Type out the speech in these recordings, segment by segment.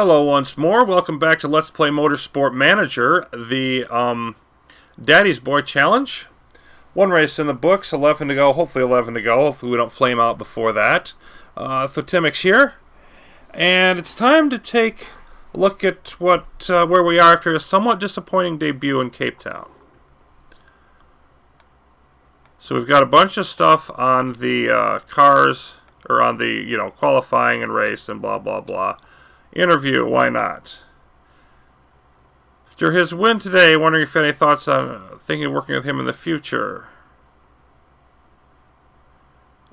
Hello once more. Welcome back to Let's Play Motorsport Manager, the Daddy's Boy Challenge. One race in the books, 11 to go, hopefully 11 to go. Hopefully we don't flame out before that. Thotimix here. And it's time to take a look at where we are after a somewhat disappointing debut in Cape Town. So we've got a bunch of stuff on the cars, or on the, qualifying and race and blah, blah, blah. Interview, why not? After his win today, wondering if you had any thoughts on thinking of working with him in the future.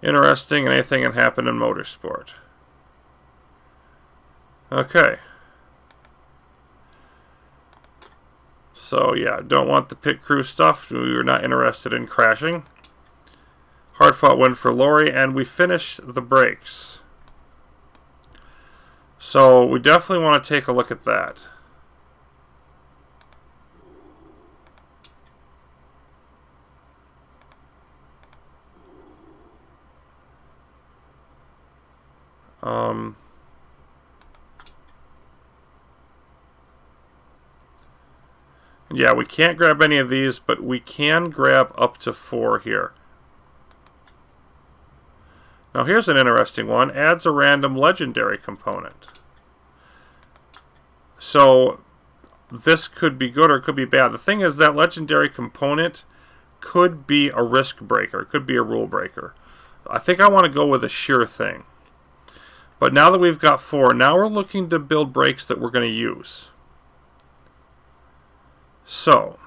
Interesting, and anything can happen in motorsport. Okay. So, yeah, don't want the pit crew stuff. We were not interested in crashing. Hard-fought win for Lori, and we finished the brakes. So, we definitely want to take a look at that. Yeah, we can't grab any of these, but we can grab up to 4 here. Now here's an interesting one. Adds a random legendary component. So this could be good or it could be bad. The thing is that legendary component could be a risk breaker. It could be a rule breaker. I think I want to go with a sure thing. But now that we've got 4, now we're looking to build brakes that we're going to use. So,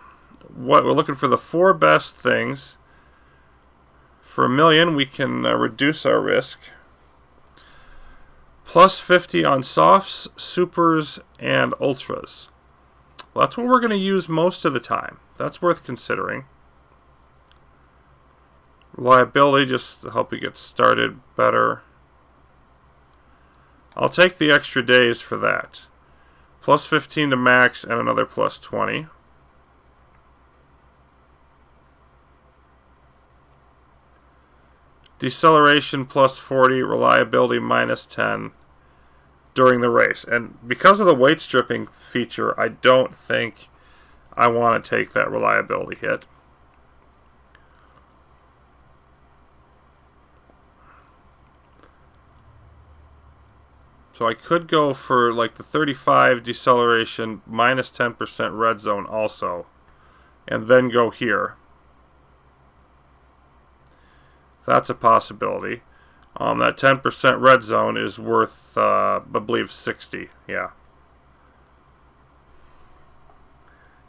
what we're looking for the 4 best things. For $1 million, we can reduce our risk. Plus 50 on softs, supers, and ultras. Well, that's what we're going to use most of the time. That's worth considering. Reliability, just to help you get started better. I'll take the extra days for that. Plus 15 to max and another plus 20. Deceleration plus 40, reliability minus 10 during the race. And because of the weight stripping feature, I don't think I want to take that reliability hit. So I could go for like the 35 deceleration minus 10% red zone also. And then go here. That's a possibility. That 10% red zone is worth, I believe, 60. Yeah.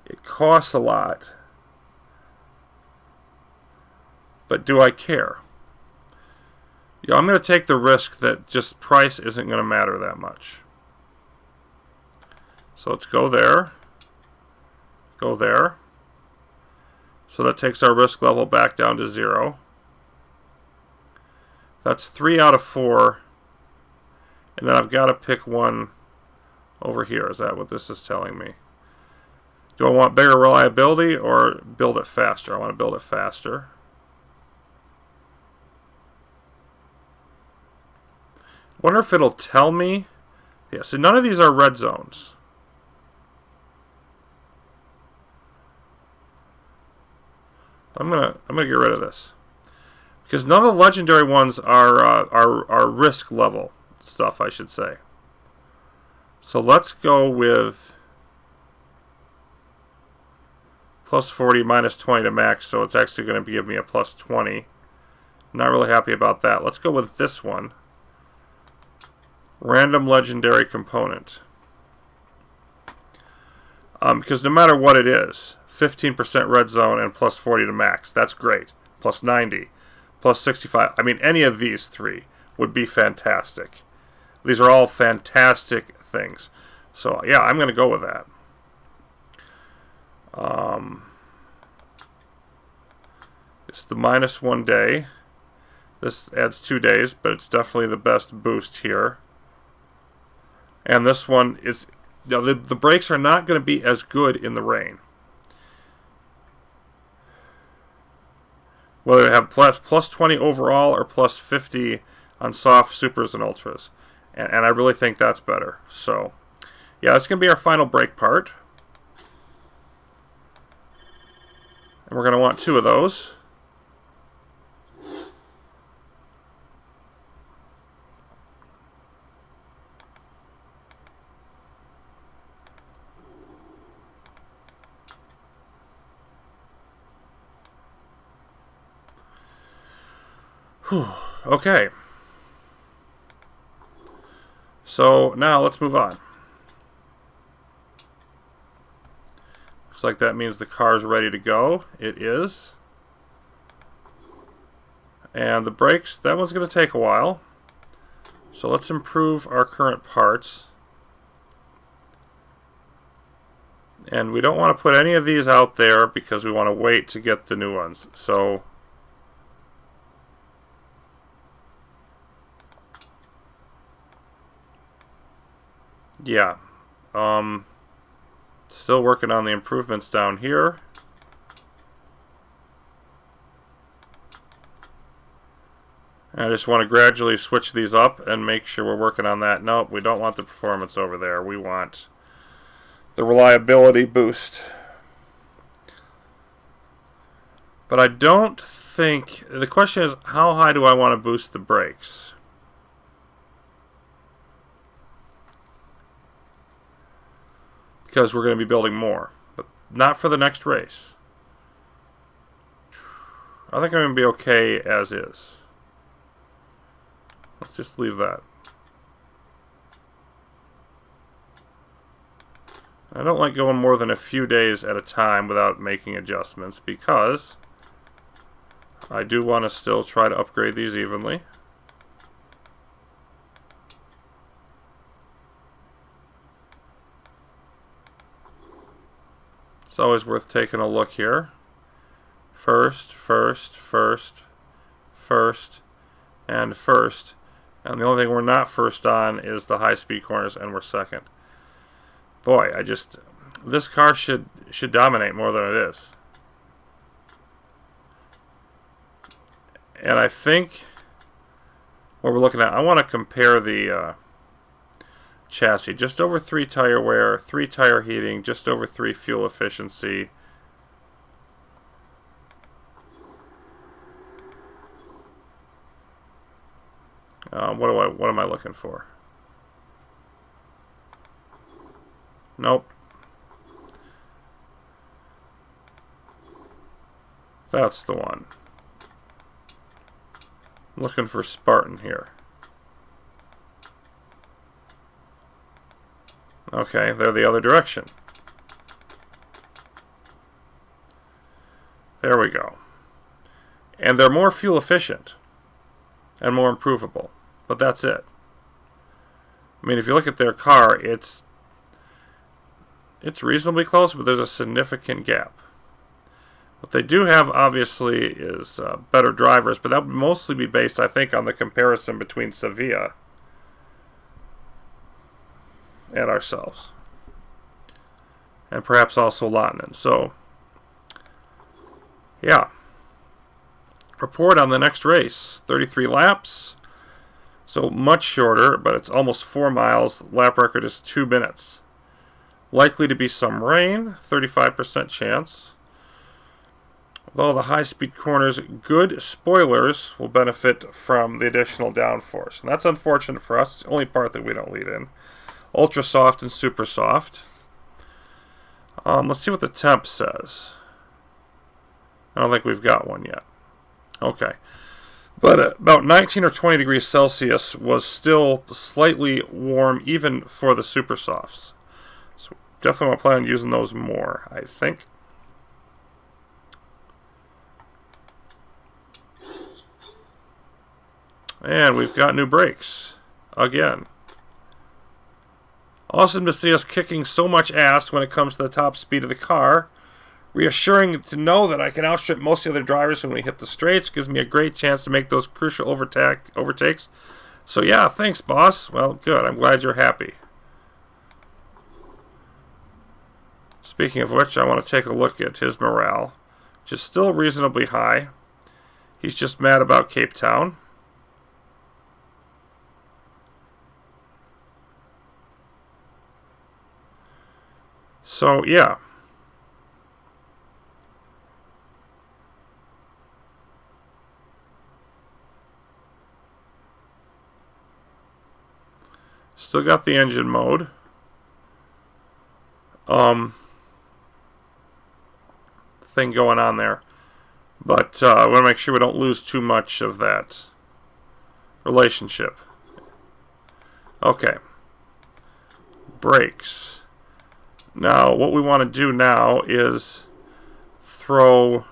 It costs a lot. But do I care? I'm going to take the risk that just price isn't going to matter that much. So let's go there. Go there. So that takes our risk level back down to 0. That's 3 out of 4. And then I've got to pick one over here. Is that what this is telling me? Do I want bigger reliability or build it faster? I want to build it faster. Wonder if it'll tell me. Yeah, so none of these are red zones. I'm gonna get rid of this. Because none of the legendary ones are risk level stuff, I should say. So let's go with plus 40 minus 20 to max, so it's actually going to give me a plus 20. Not really happy about that. Let's go with this one. Random legendary component. Because no matter what it is, 15% red zone and plus 40 to max. That's great. Plus 90. Plus 65. I mean, any of these 3 would be fantastic. These are all fantastic things. So, yeah, I'm going to go with that. It's the minus 1 day. This adds 2 days, but it's definitely the best boost here. And this one is... the brakes are not going to be as good in the rain. Whether they have plus 20 overall or plus 50 on soft, supers, and ultras. And I really think that's better. So Yeah, that's going to be our final brake part. And we're going to want 2 of those. Whew. Okay. So now let's move on. Looks like that means the car's ready to go. It is. And the brakes, that one's going to take a while. So let's improve our current parts. And we don't want to put any of these out there because we want to wait to get the new ones. So yeah. Still working on the improvements down here. I just want to gradually switch these up and make sure we're working on that. Nope, we don't want the performance over there. We want the reliability boost. But I don't think... The question is, how high do I want to boost the brakes? Because we're going to be building more. But not for the next race. I think I'm going to be okay as is. Let's just leave that. I don't like going more than a few days at a time without making adjustments because I do want to still try to upgrade these evenly. It's always worth taking a look here. First, and first. And the only thing we're not first on is the high-speed corners, and we're second. Boy, this car should dominate more than it is. And I think what we're looking at, I want to compare the chassis. Just over 3 tire wear, 3 tire heating, just over 3 fuel efficiency. What am I looking for? Nope. That's the one. I'm looking for Spartan here. Okay, they're the other direction. There we go. And they're more fuel efficient and more improvable. But that's it. I mean, if you look at their car, it's reasonably close, but there's a significant gap. What they do have, obviously, is better drivers, but that would mostly be based, I think, on the comparison between Sevilla and ourselves. And perhaps also Lotnan. So, yeah. Report on the next race. 33 laps. So much shorter, but it's almost 4 miles. Lap record is 2 minutes. Likely to be some rain, 35% chance. Although the high-speed corners, good spoilers will benefit from the additional downforce. And that's unfortunate for us. It's the only part that we don't lead in. Ultra soft and super soft. Let's see what the temp says. I don't think we've got one yet. Okay. But about 19 or 20 degrees Celsius was still slightly warm even for the super softs. So definitely want to plan on using those more, I think. And we've got new brakes. Again. Awesome to see us kicking so much ass when it comes to the top speed of the car. Reassuring to know that I can outstrip most of the other drivers when we hit the straights. Gives me a great chance to make those crucial overtakes. So yeah, thanks, boss. Well, good. I'm glad you're happy. Speaking of which, I want to take a look at his morale, which is still reasonably high. He's just mad about Cape Town. So, yeah. Still got the engine mode. Thing going on there. But we want to make sure we don't lose too much of that relationship. Okay. Brakes. Now, what we want to do now is throw...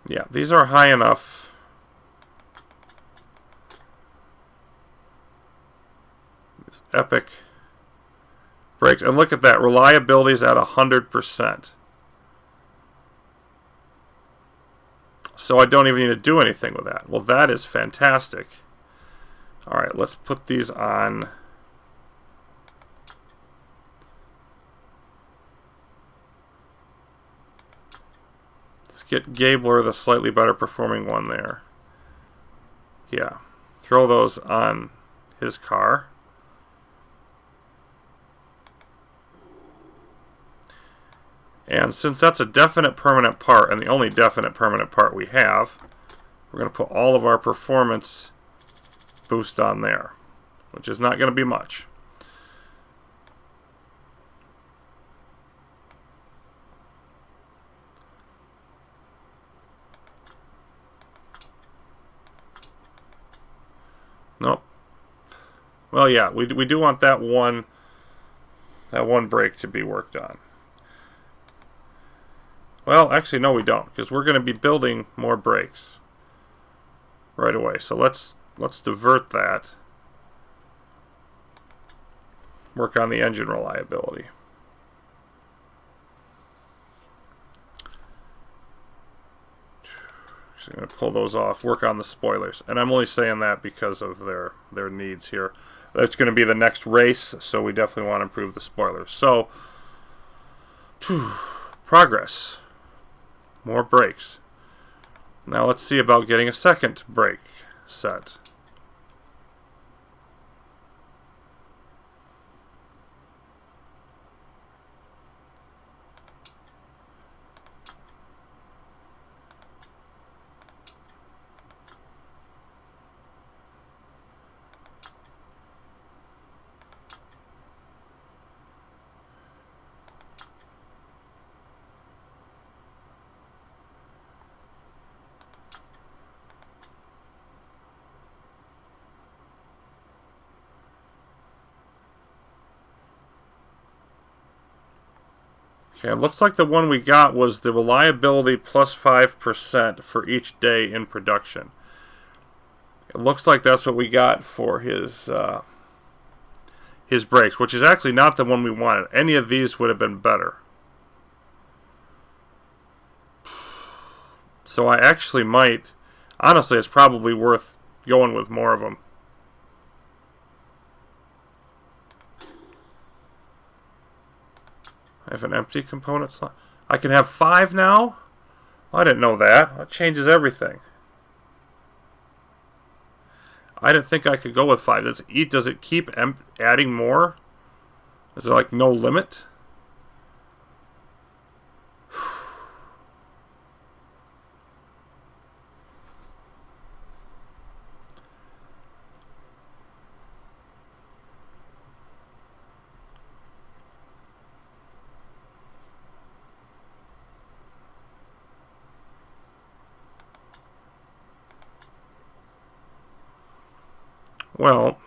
Yeah, these are high enough. This epic brakes. And look at that. Reliability is at 100%. So I don't even need to do anything with that. Well, that is fantastic. Alright, let's put these on. Let's get Gabler, the slightly better performing one there. Yeah. Throw those on his car. And since that's a definite permanent part, and the only definite permanent part we have, we're going to put all of our performance boost on there, which is not going to be much. Nope. Well, yeah, we do want that one brake to be worked on. Well, actually, no, we don't, because we're going to be building more brakes right away. So let's divert that. Work on the engine reliability. Just going to pull those off. Work on the spoilers, and I'm only saying that because of their needs here. That's going to be the next race, so we definitely want to improve the spoilers. So, progress. More brakes. Now let's see about getting a second brake set. Okay, it looks like the one we got was the reliability plus 5% for each day in production. It looks like that's what we got for his brakes, which is actually not the one we wanted. Any of these would have been better. So I actually might, honestly, it's probably worth going with more of them. I have an empty component slot. I can have 5 now? I didn't know that. That changes everything. I didn't think I could go with 5. Does it keep adding more? Is there like no limit? Well,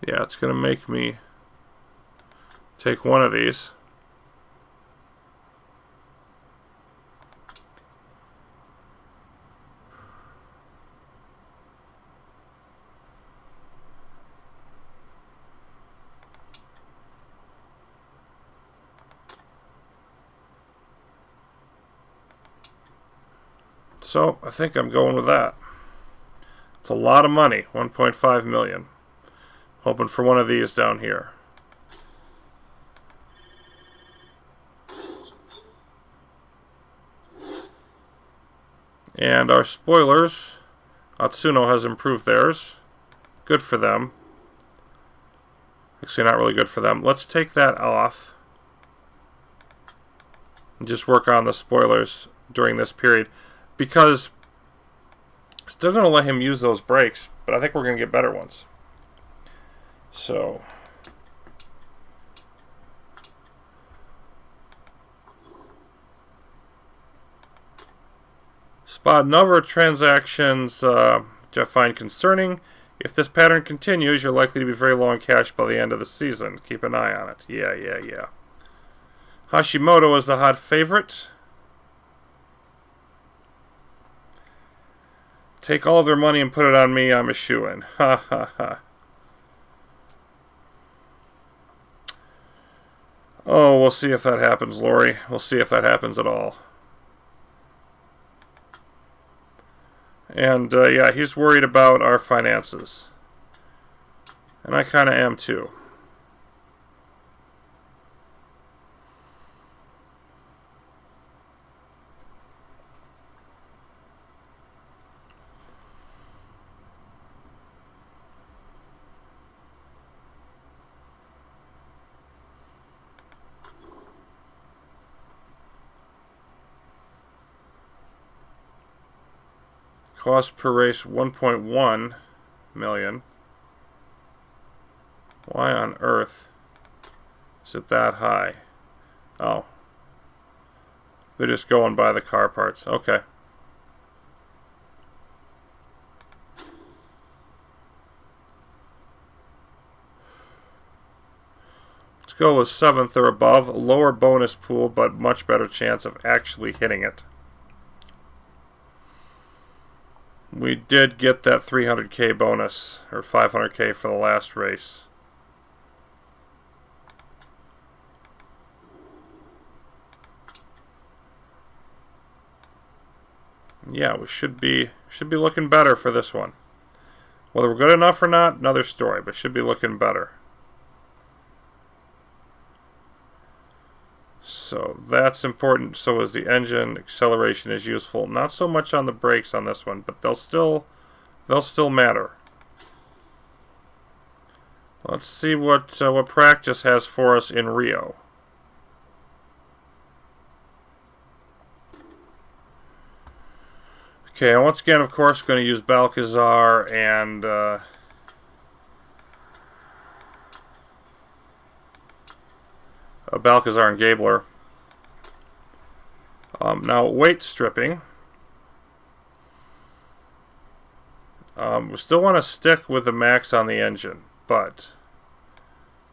yeah, it's going to make me take one of these. So, I think I'm going with that. It's a lot of money, 1.5 million. Hoping for one of these down here. And our spoilers, Atsuno has improved theirs. Good for them. Actually, not really good for them. Let's take that off and just work on the spoilers during this period, because still going to let him use those brakes, but I think we're going to get better ones. So spot number of transactions which I find concerning. If this pattern continues, you're likely to be very low in cash by the end of the season. Keep an eye on it. Yeah. Hashimoto is the hot favorite. Take all of their money and put it on me. I'm a shoo-in. Ha ha ha. Oh, we'll see if that happens, Lori. We'll see if that happens at all. And, yeah, he's worried about our finances. And I kind of am, too. Cost per race 1.1 million. Why on earth is it that high? Oh. They're just going by the car parts. Okay. Let's go with 7th or above. Lower bonus pool, but much better chance of actually hitting it. We did get that 300k bonus, or 500k for the last race. Yeah, we should be looking better for this one. Whether we're good enough or not, another story, but should be looking better. So that's important. So is the engine. Acceleration is useful. Not so much on the brakes on this one, but they'll still matter. Let's see what practice has for us in Rio. Okay, once again, of course, going to use Balcazar and Balcazar and Gabler. Now, weight stripping. We still want to stick with the max on the engine, but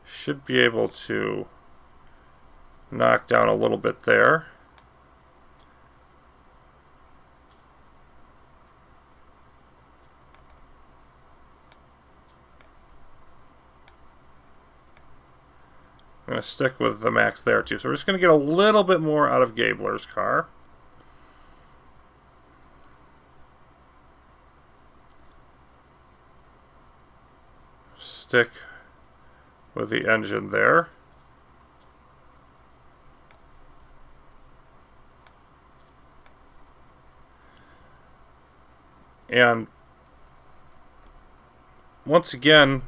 should be able to knock down a little bit there. I'm going to stick with the max there too. So we're just going to get a little bit more out of Gabler's car. Stick with the engine there. And once again,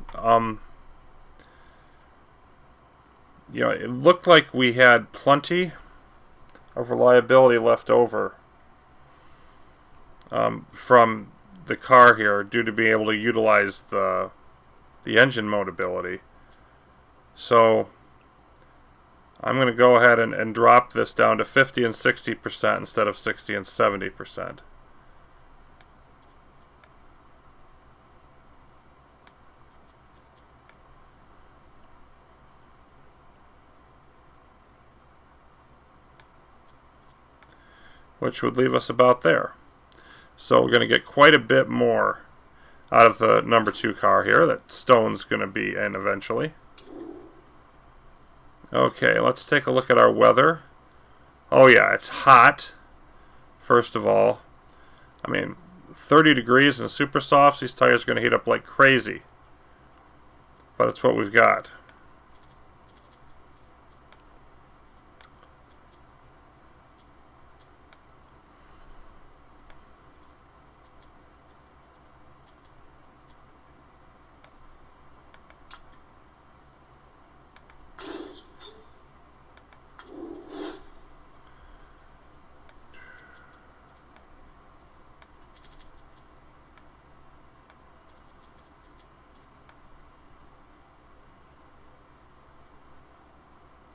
you know, it looked like we had plenty of reliability left over from the car here due to being able to utilize the engine modeability. So I'm going to go ahead and drop this down to 50 and 60% instead of 60 and 70%. Which would leave us about there. So we're going to get quite a bit more out of the number 2 car here that Stone's going to be in eventually. Okay, let's take a look at our weather. Oh yeah, it's hot. First of all, I mean, 30 degrees and super softs, these tires are going to heat up like crazy. But it's what we've got.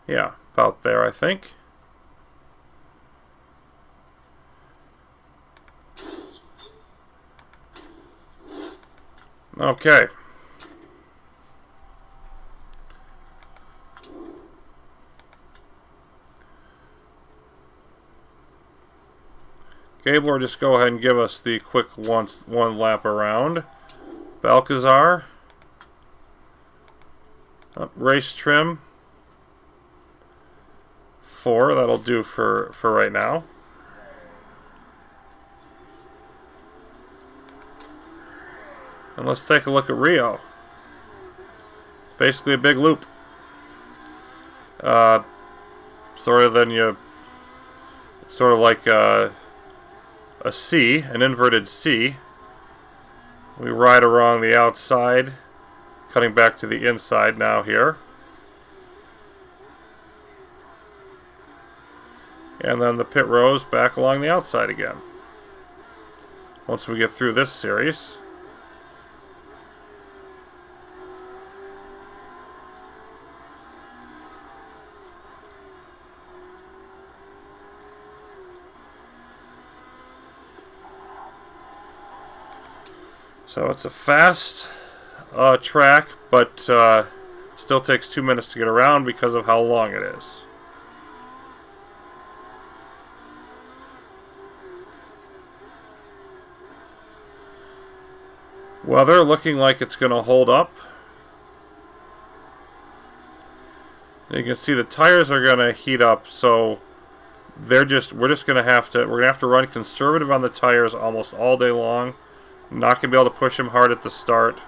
Yeah, about there, I think. Okay. Gabler, just go ahead and give us the quick one lap around. Balcazar. Race trim. 4, that'll do for right now. And let's take a look at Rio. It's basically a big loop. Sort of like a C, an inverted C. We ride along the outside, cutting back to the inside now here. And then the pit rows back along the outside again. Once we get through this series. So it's a fast track, but still takes 2 minutes to get around because of how long it is. Weather looking like it's going to hold up. You can see the tires are going to heat up, so we're just going to have to run conservative on the tires almost all day long. Not going to be able to push them hard at the start.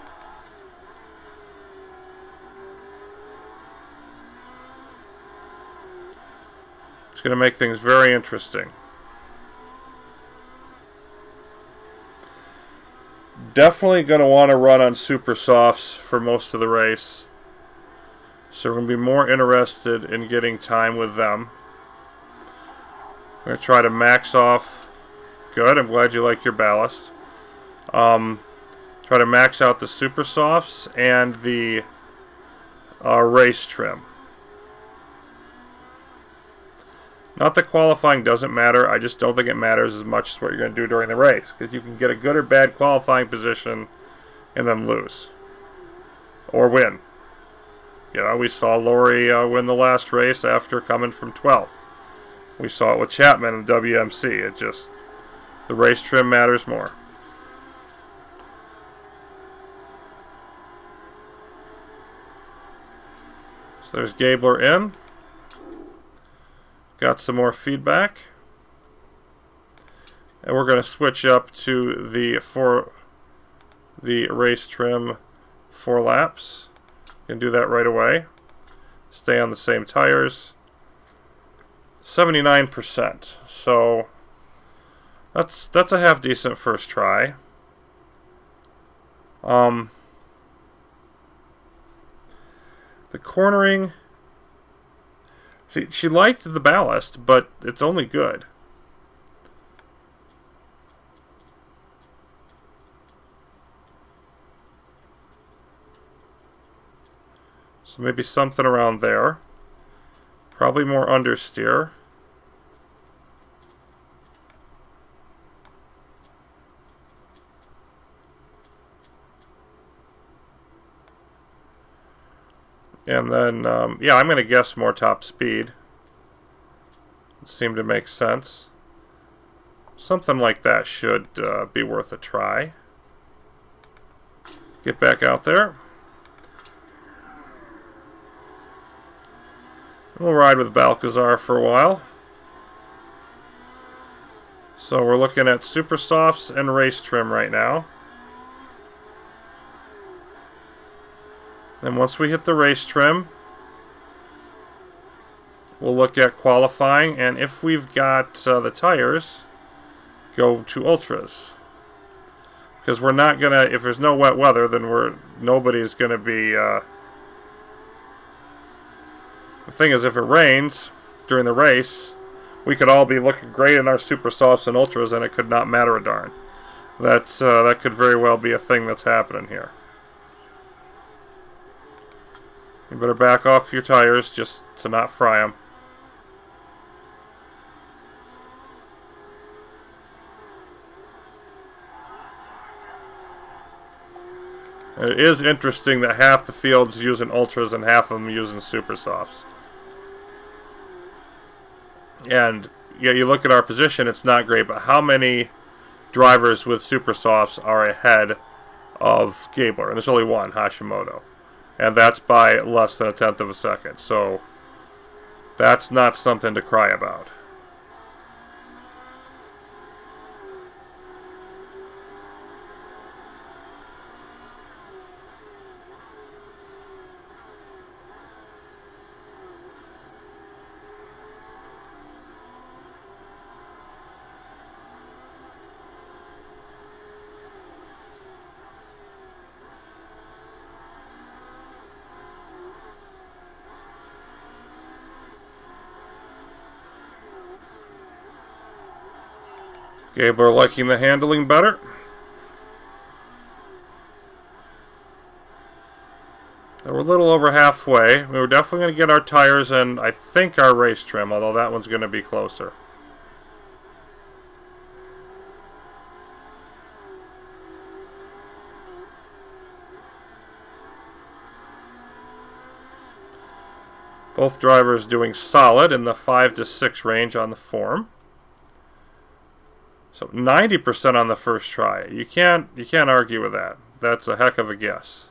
It's going to make things very interesting. Definitely going to want to run on super softs for most of the race. So we're going to be more interested in getting time with them. We're going to try to max off. Good, I'm glad you like your ballast. Try to max out the super softs and the race trim. Not that qualifying doesn't matter, I just don't think it matters as much as what you're going to do during the race, because you can get a good or bad qualifying position and then lose. Or win. You know, we saw Laurie win the last race after coming from 12th. We saw it with Chapman in the WMC. The race trim matters more. So there's Gabler in. Got some more feedback. And we're going to switch up to the race trim 4 laps. You can do that right away. Stay on the same tires. 79%. So that's a half decent first try. The cornering. See, she liked the ballast, but it's only good. So maybe something around there. Probably more understeer. And then, yeah, I'm going to guess more top speed. Seemed to make sense. Something like that should be worth a try. Get back out there. We'll ride with Balcazar for a while. So we're looking at super softs and race trim right now. And once we hit the race trim, we'll look at qualifying, and if we've got the tires, go to ultras. Because we're not gonna, if there's no wet weather, then nobody's gonna be. The thing is, if it rains during the race, we could all be looking great in our super softs and ultras, and it could not matter a darn. That could very well be a thing that's happening here. You better back off your tires just to not fry them. It is interesting that half the field's using Ultras and half of them using Super Softs. And yeah, you look at our position, it's not great, but how many drivers with Super Softs are ahead of Gabler? And there's only one, Hashimoto. And that's by less than 1/10 of a second. So that's not something to cry about. Gabler liking the handling better. We're a little over halfway. We were definitely going to get our tires and I think our race trim, although that one's going to be closer. Both drivers doing solid in the 5 to 6 range on the form. So 90% on the first try. You can't argue with that. That's a heck of a guess.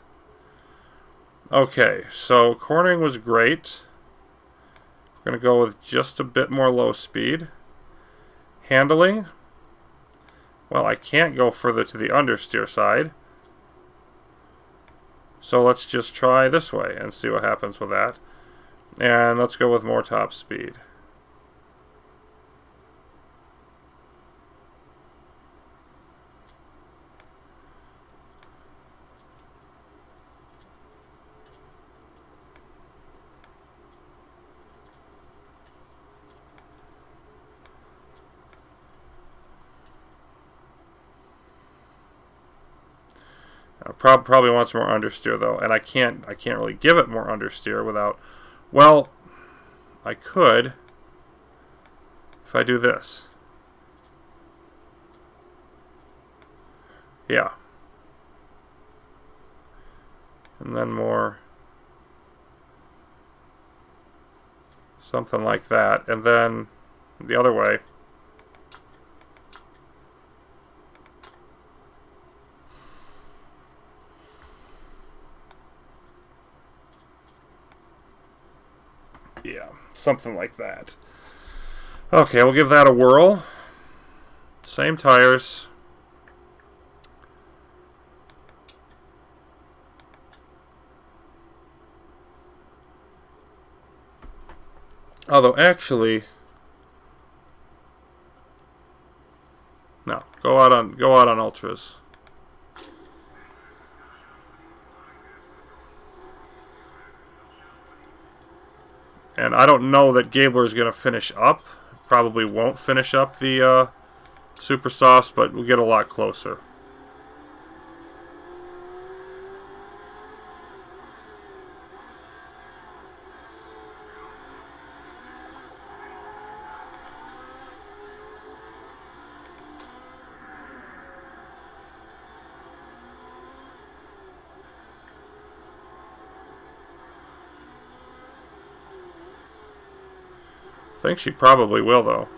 Okay, so cornering was great. We're going to go with just a bit more low speed. Handling. Well, I can't go further to the understeer side. So let's just try this way and see what happens with that. And let's go with more top speed. Probably wants more understeer though, and I can't really give it more understeer without. Well, I could if I do this. Yeah, and then more, something like that, and then the other way. Yeah, something like that. Okay, we'll give that a whirl. Same tires. Although actually, no, go out on Ultras. And I don't know that Gabler is going to finish up. Probably won't finish up the Super Softs, but we'll get a lot closer. I think she probably will, though.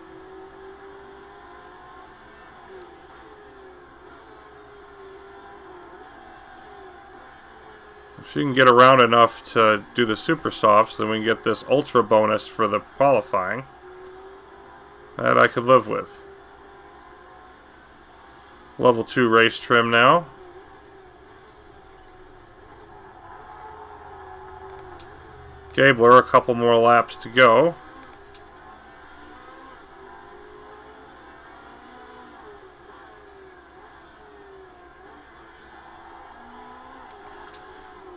If she can get around enough to do the Super Softs, then we can get this Ultra bonus for the qualifying. That I could live with. Level 2 race trim now. Gabler, a couple more laps to go.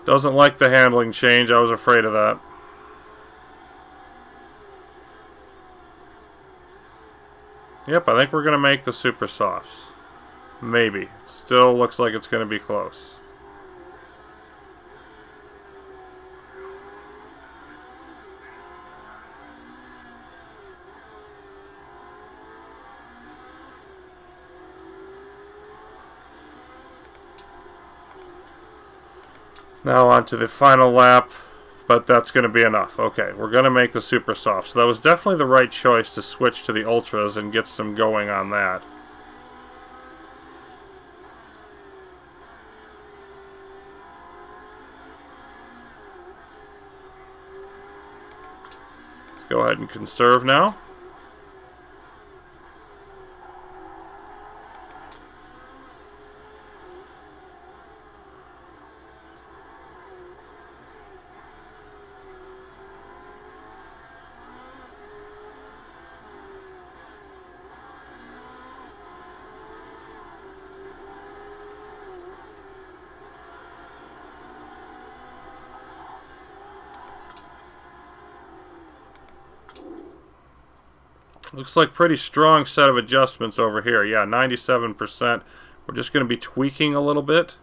Doesn't like the handling change. I was afraid of that. Yep, I think we're going to make the Super Softs. Maybe. It still looks like it's going to be close. Now on to the final lap, but that's going to be enough. Okay, we're going to make the super soft. So that was definitely the right choice to switch to the ultras and get some going on that. Let's go ahead and conserve now. Looks like pretty strong set of adjustments over here. Yeah, 97%. We're just going to be tweaking a little bit.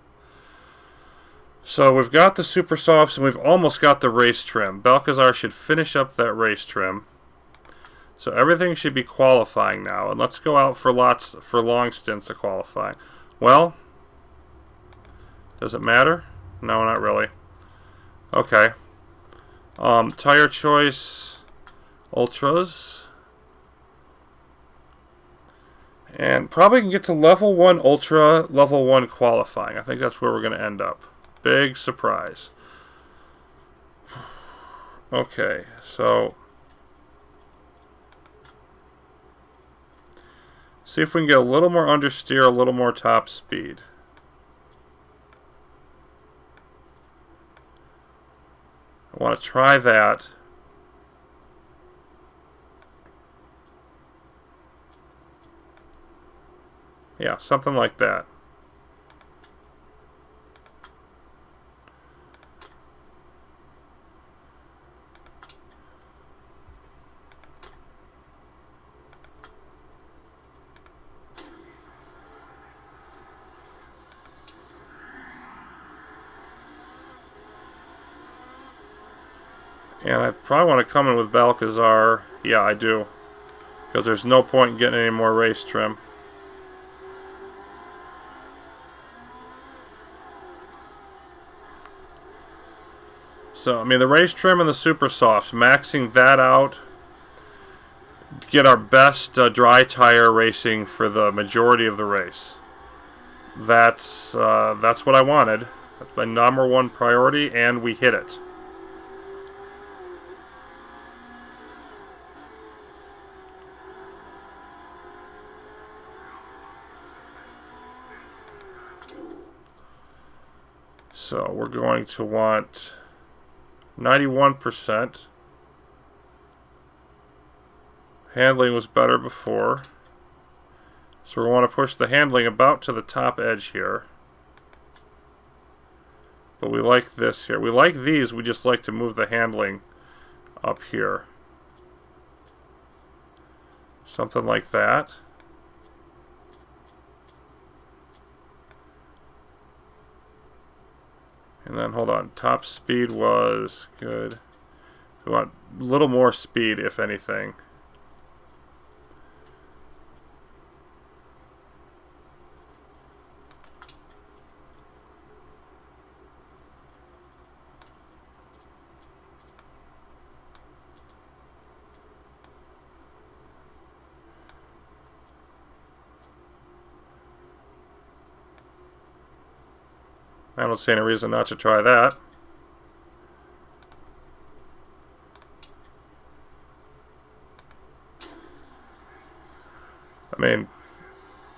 So we've got the super softs and we've almost got the race trim. Balcazar should finish up that race trim. So everything should be qualifying now. And let's go out for long stints of qualifying. Well, does it matter? No, not really. Okay. Tire choice, ultras. And probably can get to level 1 ultra, level 1 qualifying. I think that's where we're going to end up. Big surprise. Okay, so see if we can get a little more understeer, a little more top speed. I want to try that. Yeah, something like that. And I probably want to come in with Balcazar. Yeah, I do. Because there's no point in getting any more race trim. So, I mean, the race trim and the super softs, maxing that out to get our best dry tire racing for the majority of the race. That's what I wanted. That's my number one priority, and we hit it. So we're going to want 91%. Handling was better before. So we want to push the handling about to the top edge here. But we like this here. We like these, we just like to move the handling up here. Something like that. And then, hold on, top speed was good. We want a little more speed, if anything. I don't see any reason not to try that. I mean,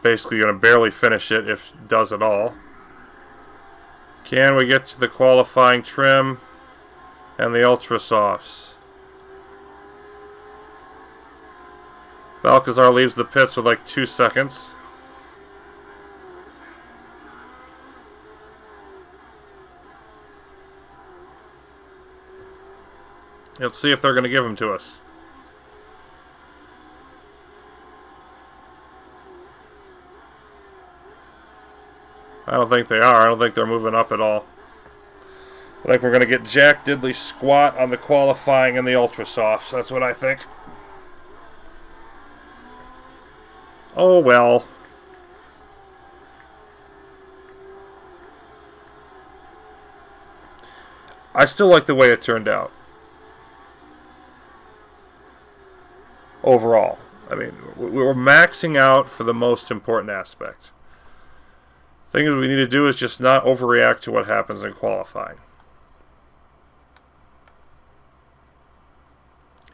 basically going to barely finish it if it does at all. Can we get to the qualifying trim and the ultra softs? Balcazar leaves the pits with like 2 seconds. Let's see if they're going to give them to us. I don't think they are. I don't think they're moving up at all. I think we're going to get Jack Diddley squat on the qualifying and the ultra softs. That's what I think. Oh well. I still like the way it turned out. Overall. I mean, we were maxing out for the most important aspect. The thing we need to do is just not overreact to what happens in qualifying.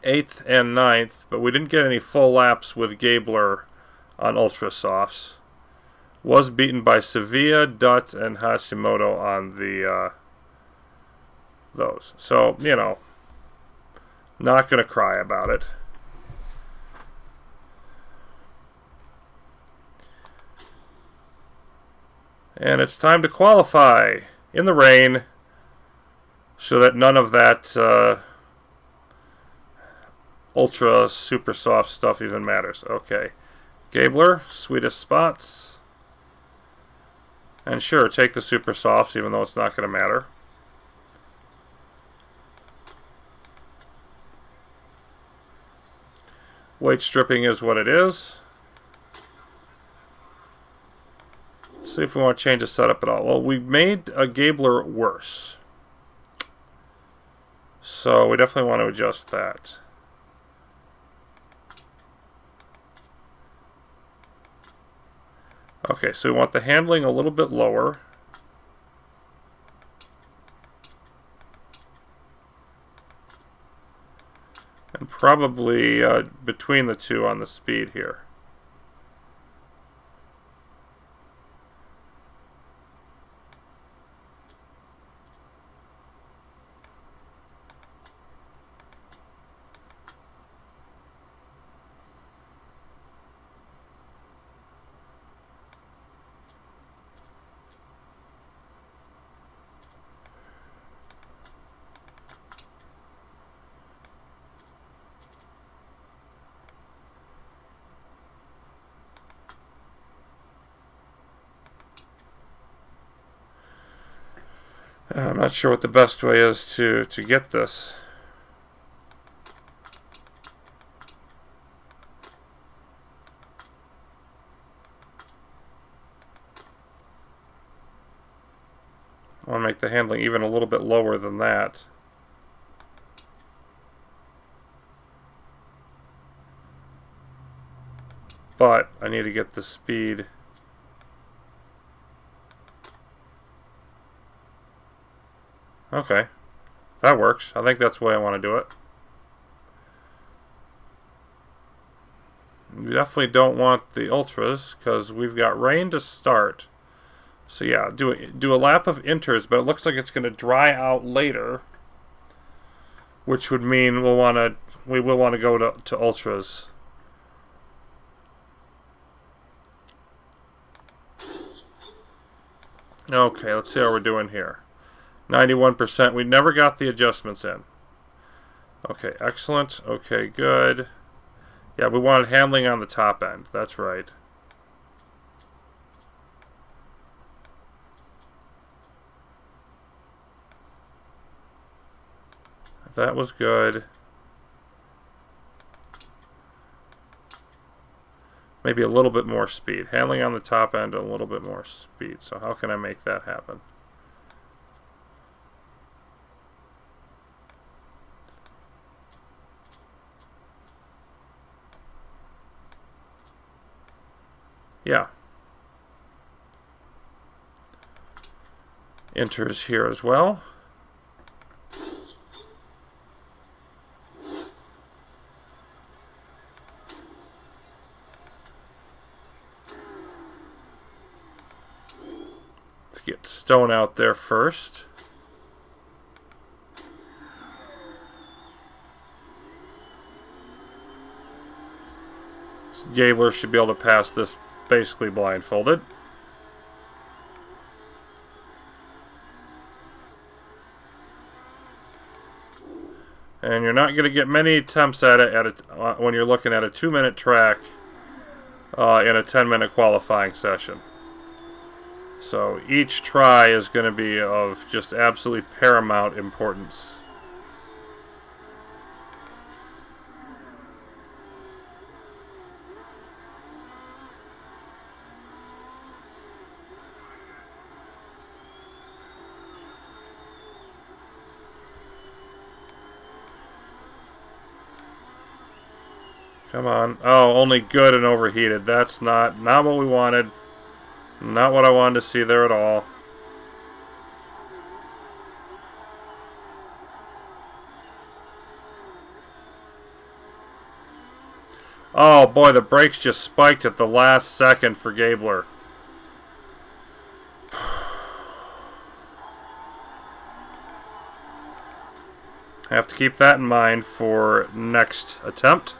8th and 9th, but we didn't get any full laps with Gabler on Ultra Softs. Was beaten by Sevilla, Dutt, and Hashimoto on the those. So, you know, not going to cry about it. And it's time to qualify in the rain so that none of that ultra super soft stuff even matters. Okay. Gabler, sweetest spots. And sure, take the super softs even though it's not going to matter. Weight stripping is what it is. See if we want to change the setup at all. Well, we made a Gabler worse. So we definitely want to adjust that. Okay, so we want the handling a little bit lower. And probably between the two on the speed here. I'm not sure what the best way is to get this. I want to make the handling even a little bit lower than that. But I need to get the speed. Okay, that works. I think that's the way I want to do it. We definitely don't want the ultras because we've got rain to start. So yeah, do a lap of inters, but it looks like it's going to dry out later, which would mean we will want to go to ultras. Okay, let's see how we're doing here. 91%. We never got the adjustments in. Okay, excellent. Okay, good. Yeah, we wanted handling on the top end. That's right. That was good. Maybe a little bit more speed. Handling on the top end and a little bit more speed. So how can I make that happen? Yeah. Inters here as well. Let's get Stone out there first. Gabler should be able to pass this basically blindfolded. And you're not going to get many attempts at it when you're looking at a 2-minute track in a 10-minute qualifying session. So each try is going to be of just absolutely paramount importance. Come on. Oh, only good and overheated. That's not what we wanted. Not what I wanted to see there at all. Oh boy, the brakes just spiked at the last second for Gabler. Have to keep that in mind for next attempt.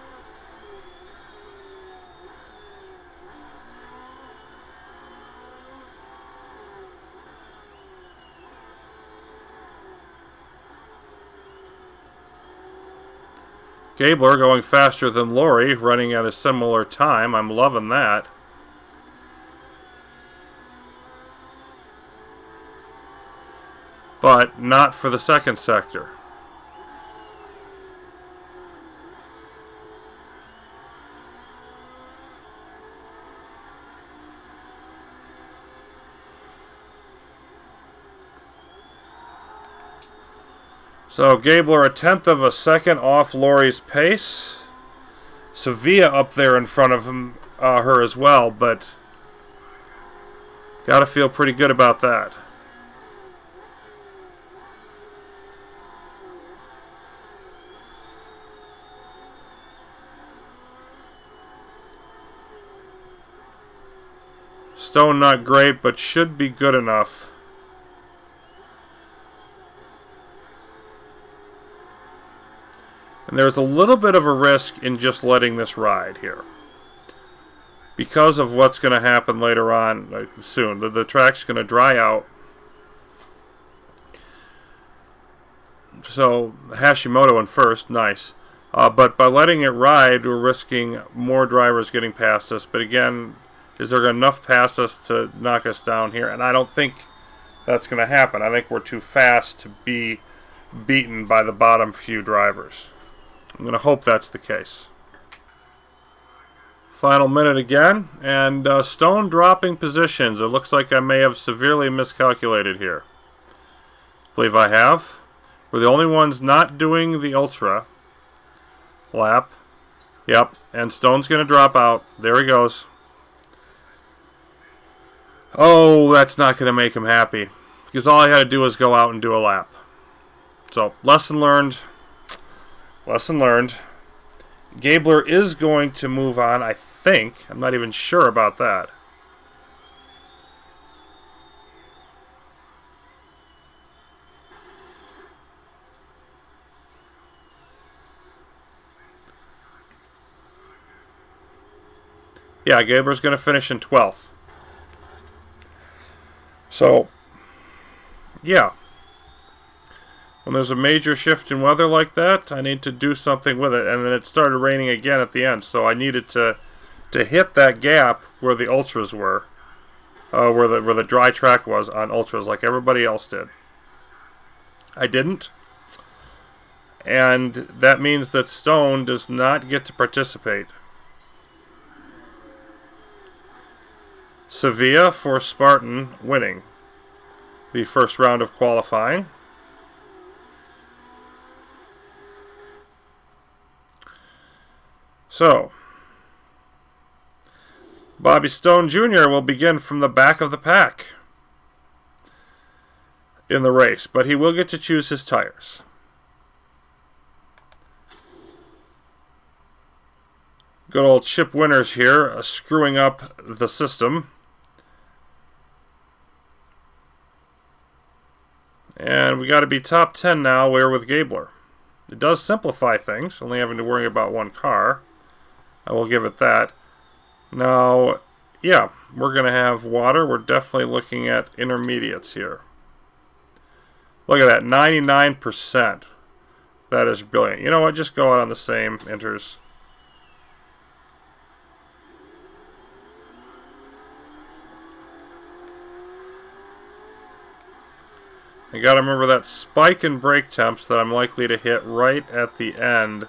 Gabler going faster than Laurie, running at a similar time. I'm loving that. But not for the second sector. So Gabler a tenth of a second off Laurie's pace. Sevilla up there in front of her as well, but gotta feel pretty good about that. Stone not great, but should be good enough. And there's a little bit of a risk in just letting this ride here, because of what's going to happen later on soon. The track's going to dry out. So Hashimoto in first, nice. But by letting it ride, we're risking more drivers getting past us. But again, is there enough past us to knock us down here? And I don't think that's going to happen. I think we're too fast to be beaten by the bottom few drivers. I'm going to hope that's the case. Final minute again, and Stone dropping positions. It looks like I may have severely miscalculated here. I believe I have. We're the only ones not doing the Ultra lap. Yep, and Stone's going to drop out. There he goes. Oh, that's not going to make him happy, because all I had to do was go out and do a lap. So, lesson learned. Lesson learned. Gabler is going to move on, I think. I'm not even sure about that. Yeah, Gabler's going to finish in 12th. So, yeah. When there's a major shift in weather like that, I need to do something with it. And then it started raining again at the end, so I needed to hit that gap where the Ultras were, where the dry track was on Ultras, like everybody else did. I didn't, and that means that Stone does not get to participate. Sevilla for Spartan winning the first round of qualifying. So, Bobby Stone Jr. will begin from the back of the pack in the race, but he will get to choose his tires. Good old Chip Winters here, screwing up the system. And we got to be top 10 now, where with Gabler. It does simplify things, only having to worry about one car. I will give it that. Now, yeah, we're going to have water. We're definitely looking at intermediates here. Look at that, 99%. That is brilliant. You know what? Just go out on the same inters. You got to remember that spike in brake temps that I'm likely to hit right at the end,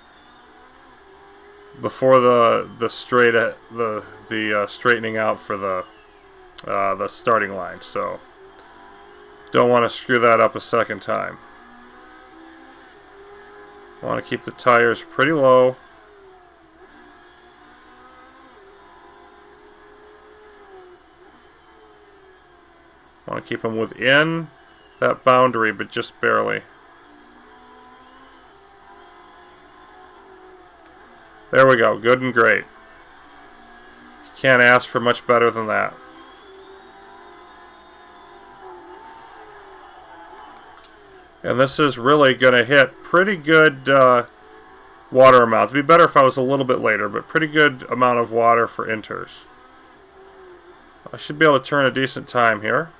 before the straightening out for the starting line. So don't want to screw that up a second time. I want to keep the tires pretty low. want to keep them within that boundary, but just barely. There we go. Good and great. Can't ask for much better than that. And this is really going to hit pretty good water amounts. It'd be better if I was a little bit later, but pretty good amount of water for inters. I should be able to turn a decent time here.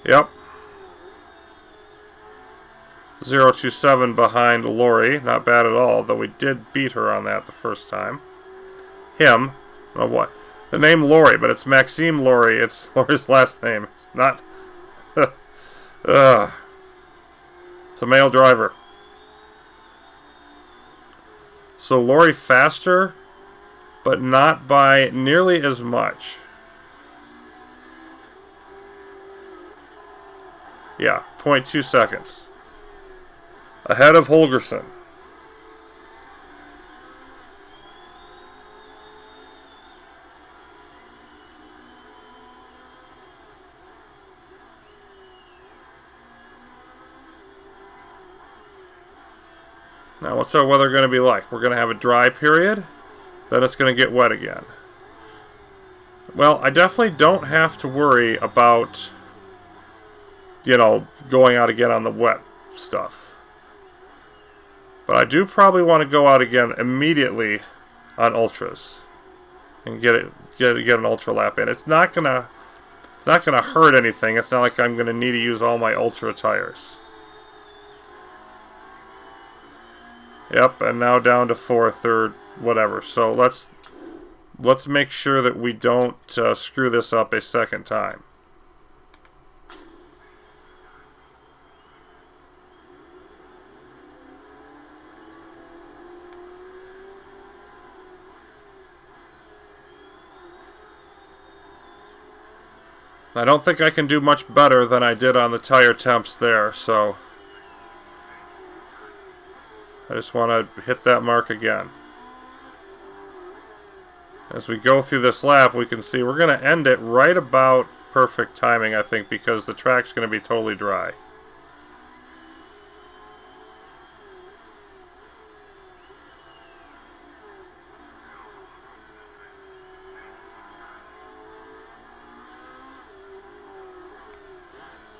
Yep. 027 behind Lori. Not bad at all, though we did beat her on that the first time. Him. Oh, what? The name Lori, but it's Maxime Lori. It's Lori's last name. It's not... It's a male driver. So Lori faster, but not by nearly as much. Yeah, 0.2 seconds. Ahead of Holgerson. Now, what's our weather going to be like? We're going to have a dry period, then it's going to get wet again. Well, I definitely don't have to worry about, you know, going out again on the wet stuff. But I do probably want to go out again immediately on ultras and get an ultra lap in. It's not gonna hurt anything. It's not like I'm gonna need to use all my ultra tires. Yep, and now down to fourth or whatever. So let's make sure that we don't screw this up a second time. I don't think I can do much better than I did on the tire temps there, so I just want to hit that mark again. As we go through this lap, we can see we're going to end it right about perfect timing, I think, because the track's going to be totally dry.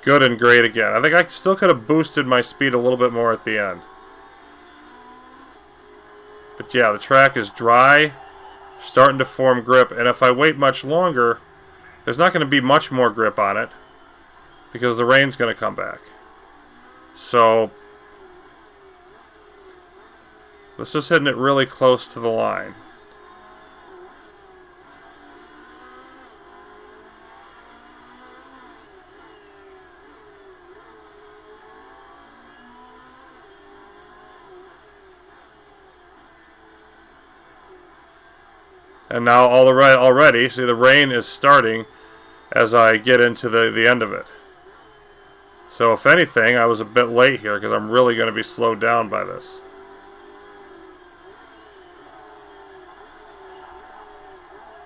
Good and great again. I think I still could have boosted my speed a little bit more at the end. But yeah, the track is dry, starting to form grip, and if I wait much longer, there's not going to be much more grip on it because the rain's going to come back. So let's just hitting it really close to the line. And now already, see, the rain is starting as I get into the end of it. So if anything, I was a bit late here because I'm really going to be slowed down by this.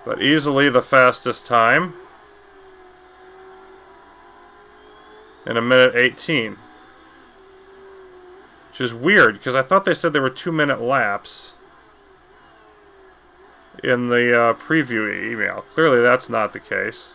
But easily the fastest time in 1:18. Which is weird because I thought they said there were 2-minute laps in the preview email. Clearly that's not the case.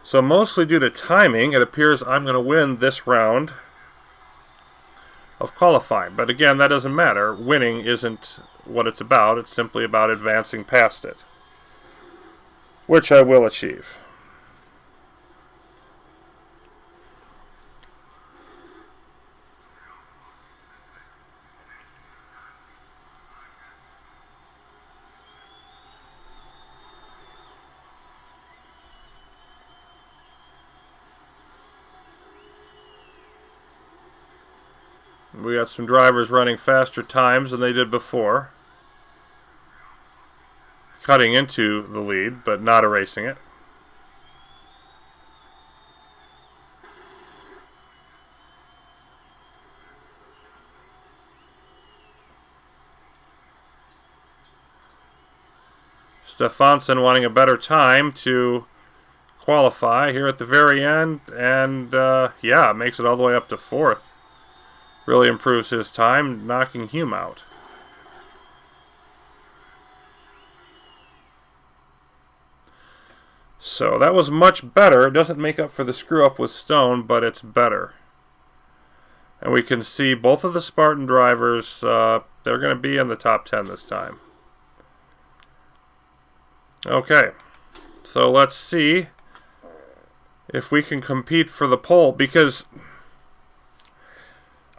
So mostly due to timing, it appears I'm going to win this round of qualifying. But again, that doesn't matter. Winning isn't what it's about. It's simply about advancing past it, which I will achieve. We got some drivers running faster times than they did before. Cutting into the lead, but not erasing it. Stefansson wanting a better time to qualify here at the very end, and yeah, makes it all the way up to 4th. Really improves his time, knocking Hume out. So that was much better. It doesn't make up for the screw up with Stone, but it's better. And we can see both of the Spartan drivers, they're going to be in the top 10 this time. Okay, so let's see if we can compete for the pole, because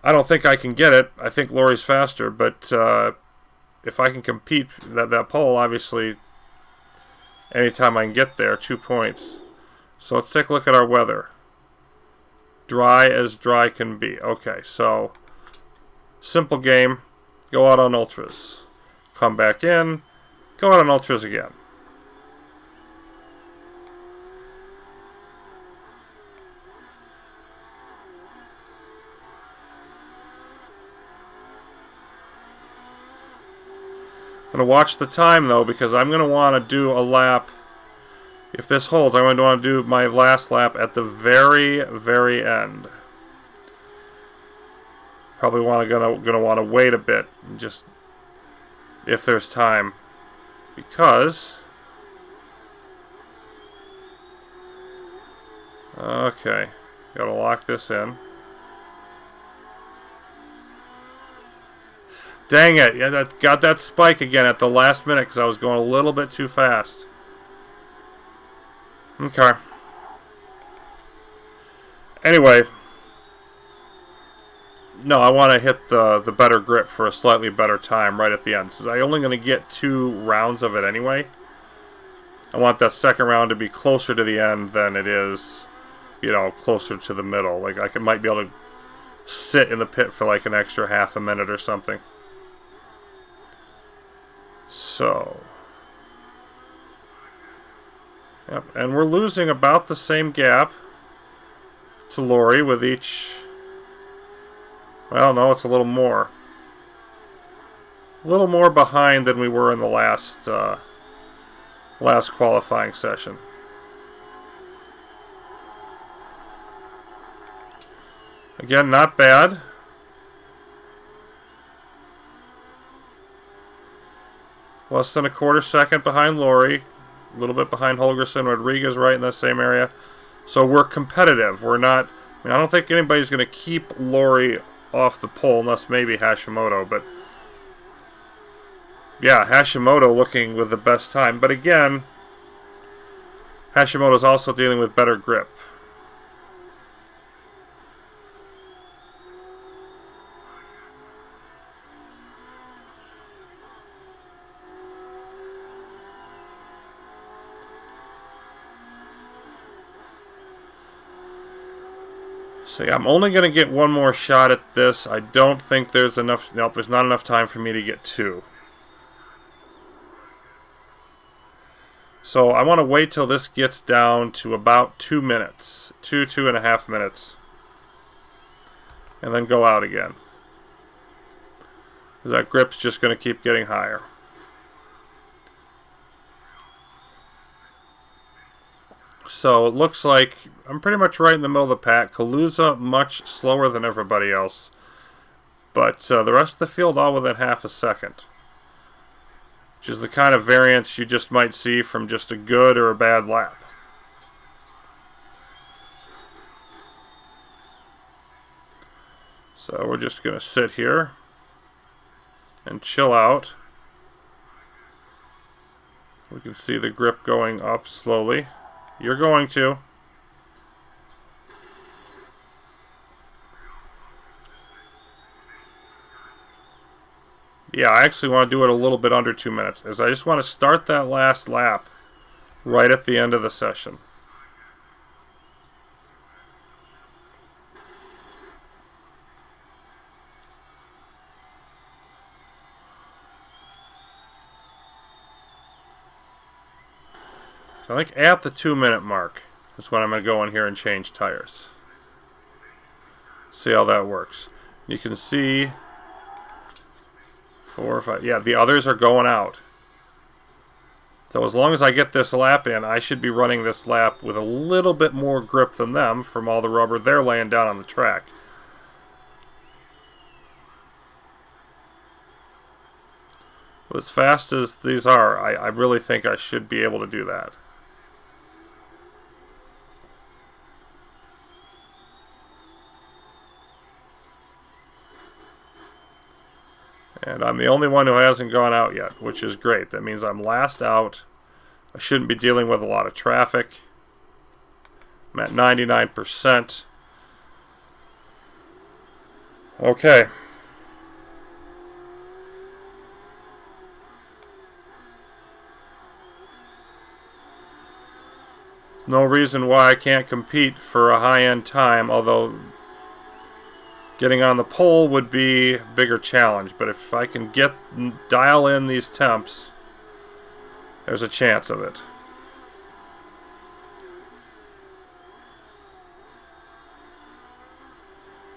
I don't think I can get it. I think Laurie's faster, but if I can compete that pole, obviously, anytime I can get there, 2 points. So let's take a look at our weather. Dry as dry can be. Okay, so simple game. Go out on ultras. Come back in. Go out on ultras again. I'm going to watch the time, though, because I'm going to want to do a lap. If this holds, I'm going to want to do my last lap at the very, very end. Probably going to want to wait a bit, just if there's time, because okay, got to lock this in. Dang it, yeah, that got that spike again at the last minute because I was going a little bit too fast. Okay. Anyway, no, I want to hit the better grip for a slightly better time right at the end. Since I'm only going to get 2 rounds of it anyway, I want that second round to be closer to the end than it is, you know, closer to the middle. Like I might be able to sit in the pit for like an extra half a minute or something. So, yep, and we're losing about the same gap to Laurie with each. Well, no, it's a little more. A little more behind than we were in the last qualifying session. Again, not bad. Less than a quarter second behind Laurie. A little bit behind Holgerson. Rodriguez right in that same area. So we're competitive. We're not... I mean, I don't think anybody's going to keep Laurie off the pole unless maybe Hashimoto. But yeah, Hashimoto looking with the best time. But again, Hashimoto's also dealing with better grip. So yeah, I'm only going to get 1 more shot at this. I don't think there's enough... Nope, there's not enough time for me to get 2. So I want to wait till this gets down to about 2 minutes. 2.5 minutes. And then go out again. Because that grip's just going to keep getting higher. So it looks like I'm pretty much right in the middle of the pack. Kaluza much slower than everybody else. But the rest of the field all within half a second. Which is the kind of variance you just might see from just a good or a bad lap. So we're just going to sit here and chill out. We can see the grip going up slowly. You're going to. Yeah, I actually want to do it a little bit under 2 minutes, as I just want to start that last lap right at the end of the session. So I think at the 2-minute mark is when I'm going to go in here and change tires. See how that works. You can see 4 or 5. Yeah, the others are going out. So as long as I get this lap in, I should be running this lap with a little bit more grip than them from all the rubber they're laying down on the track. But as fast as these are, I really think I should be able to do that. And I'm the only one who hasn't gone out yet, which is great. That means I'm last out. I shouldn't be dealing with a lot of traffic. I'm at 99%. Okay. No reason why I can't compete for a high-end time, although getting on the pole would be a bigger challenge. But if I can dial in these temps, there's a chance of it.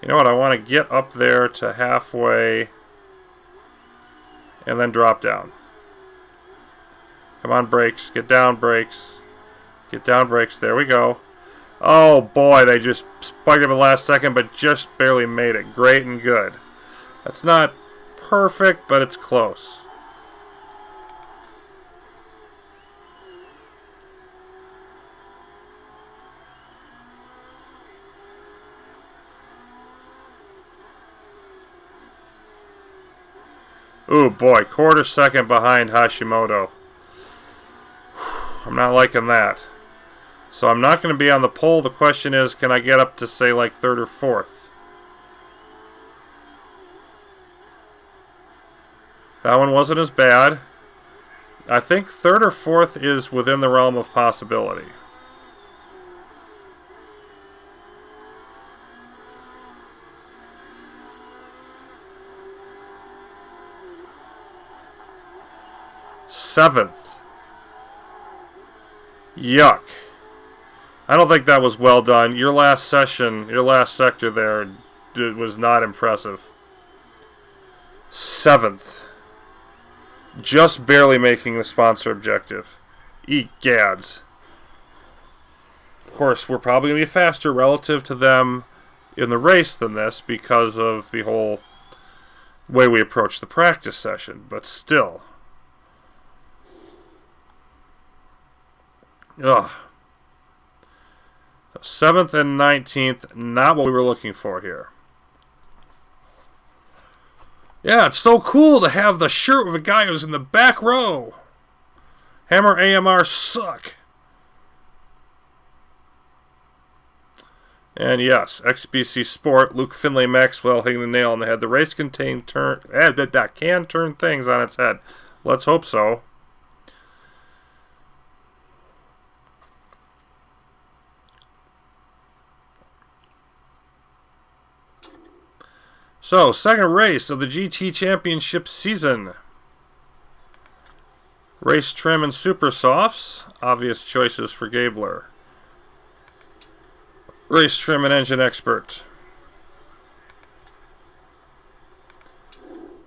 You know what? I want to get up there to halfway and then drop down. Come on, brakes. Get down, brakes. Get down, brakes. There we go. Oh, boy. They just spiked up in the last second, but just barely made it. Great and good. That's not perfect, but it's close. Ooh, boy, quarter second behind Hashimoto. I'm not liking that. So I'm not going to be on the pole. The question is, can I get up to, say, like 3rd or 4th? That one wasn't as bad. I think 3rd or 4th is within the realm of possibility. Seventh. Yuck. I don't think that was well done. Your last session, your last sector there was not impressive. 7th. Just barely making the sponsor objective. Eat gads. Of course, we're probably going to be faster relative to them in the race than this because of the whole way we approach the practice session. But still. Ugh. 7th and 19th, not what we were looking for here. Yeah, it's so cool to have the shirt of a guy who's in the back row. Hammer AMR suck. And yes, XBC Sport, Luke Finlay Maxwell hitting the nail on the head. The race can turn things on its head. Let's hope so. So, second race of the GT Championship season. Race trim and super softs. Obvious choices for Gabler. Race trim and engine expert.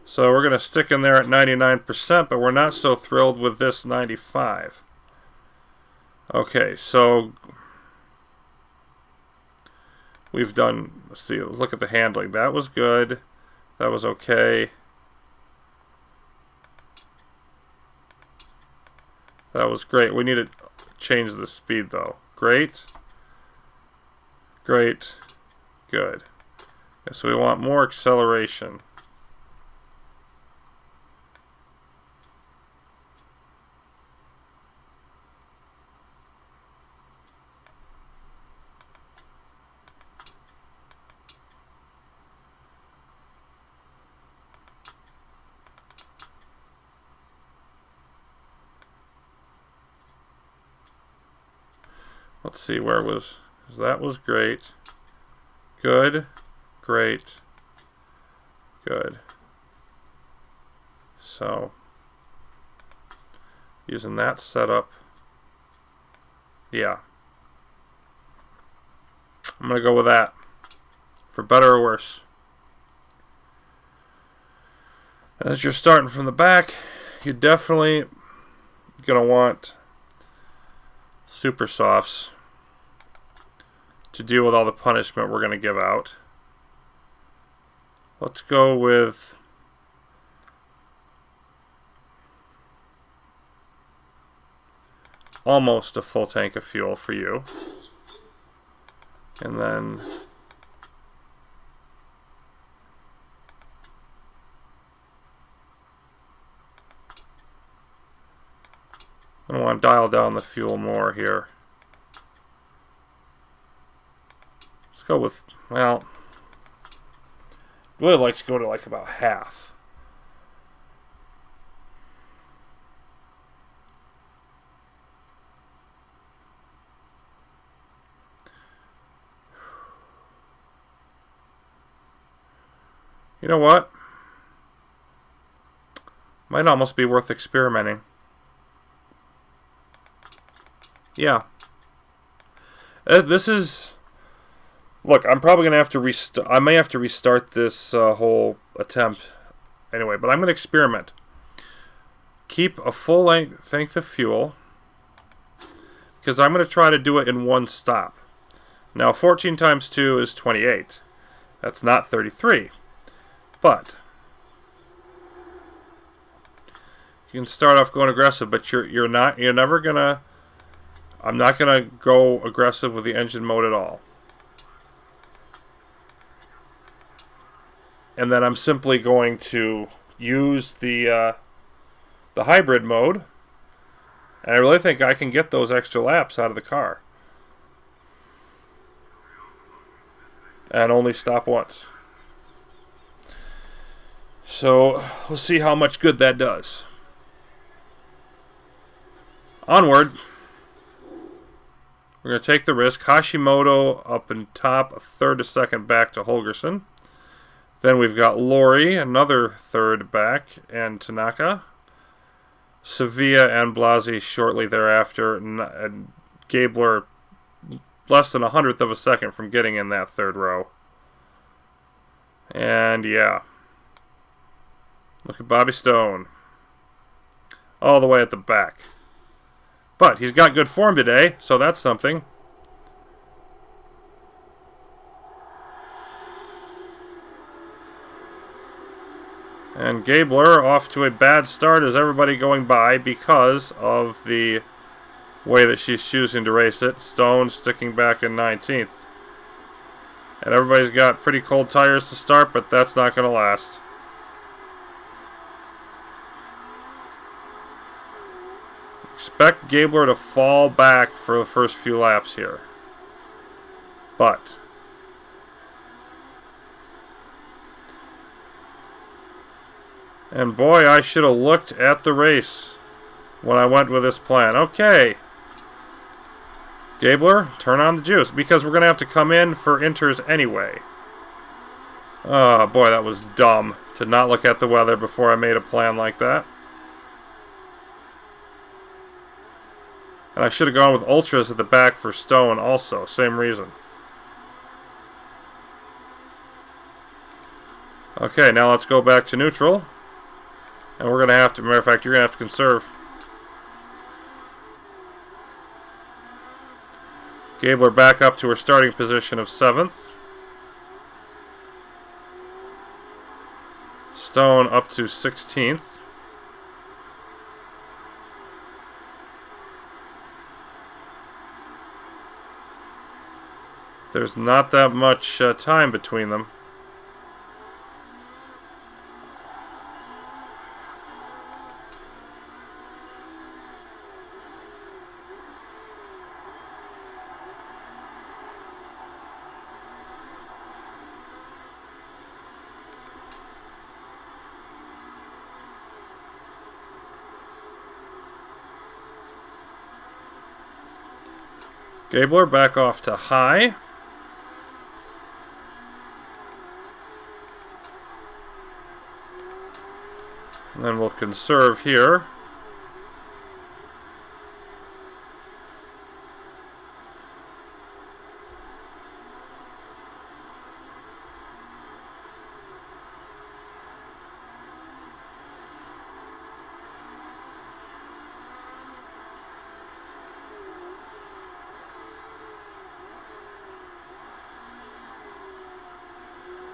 So we're going to stick in there at 99%, but we're not so thrilled with this 95. Okay, so we've done, let's see, look at the handling. That was good. That was okay. That was great. We need to change the speed, though. Great. Great. Good. Okay, so we want more acceleration. Let's see, where was, that was great. Good, great, good. So, using that setup. Yeah. I'm going to go with that. For better or worse. As you're starting from the back, you're definitely going to want super softs to deal with all the punishment we're going to give out. Let's go with almost a full tank of fuel for you. And then I want to dial down the fuel more here. Let's go with, well, I'd really like to go to like about half. You know what? Might almost be worth experimenting. Yeah. This is... Look, I'm probably going to have to restart... I may have to restart this whole attempt anyway, but I'm going to experiment. Keep a full length of fuel, because I'm going to try to do it in one stop. Now, 14 times 2 is 28. That's not 33. But you can start off going aggressive, but you're never gonna. I'm not gonna go aggressive with the engine mode at all. And then I'm simply going to use the hybrid mode, and I really think I can get those extra laps out of the car, and only stop once. So, we'll see how much good that does. Onward. We're going to take the risk. Hashimoto up in top, a third to second back to Holgerson. Then we've got Lori, another third back, and Tanaka. Sevilla and Blasi shortly thereafter, and Gabler less than 100th of a second from getting in that third row. And yeah. Look at Bobby Stone. All the way at the back. But he's got good form today, so that's something. And Gabler off to a bad start as everybody going by because of the way that she's choosing to race it. Stone sticking back in 19th. And everybody's got pretty cold tires to start, but that's not going to last. Expect Gabler to fall back for the first few laps here. But and boy, I should have looked at the race when I went with this plan. Okay. Gabler, turn on the juice, because we're going to have to come in for inters anyway. Oh boy, that was dumb to not look at the weather before I made a plan like that. And I should have gone with ultras at the back for Stone also. Same reason. Okay, now let's go back to neutral. And we're going to have to, matter of fact, you're going to have to conserve. Gabler back up to her starting position of 7th. Stone up to 16th. There's not that much time between them. Gabler back off to high. And then we'll conserve here.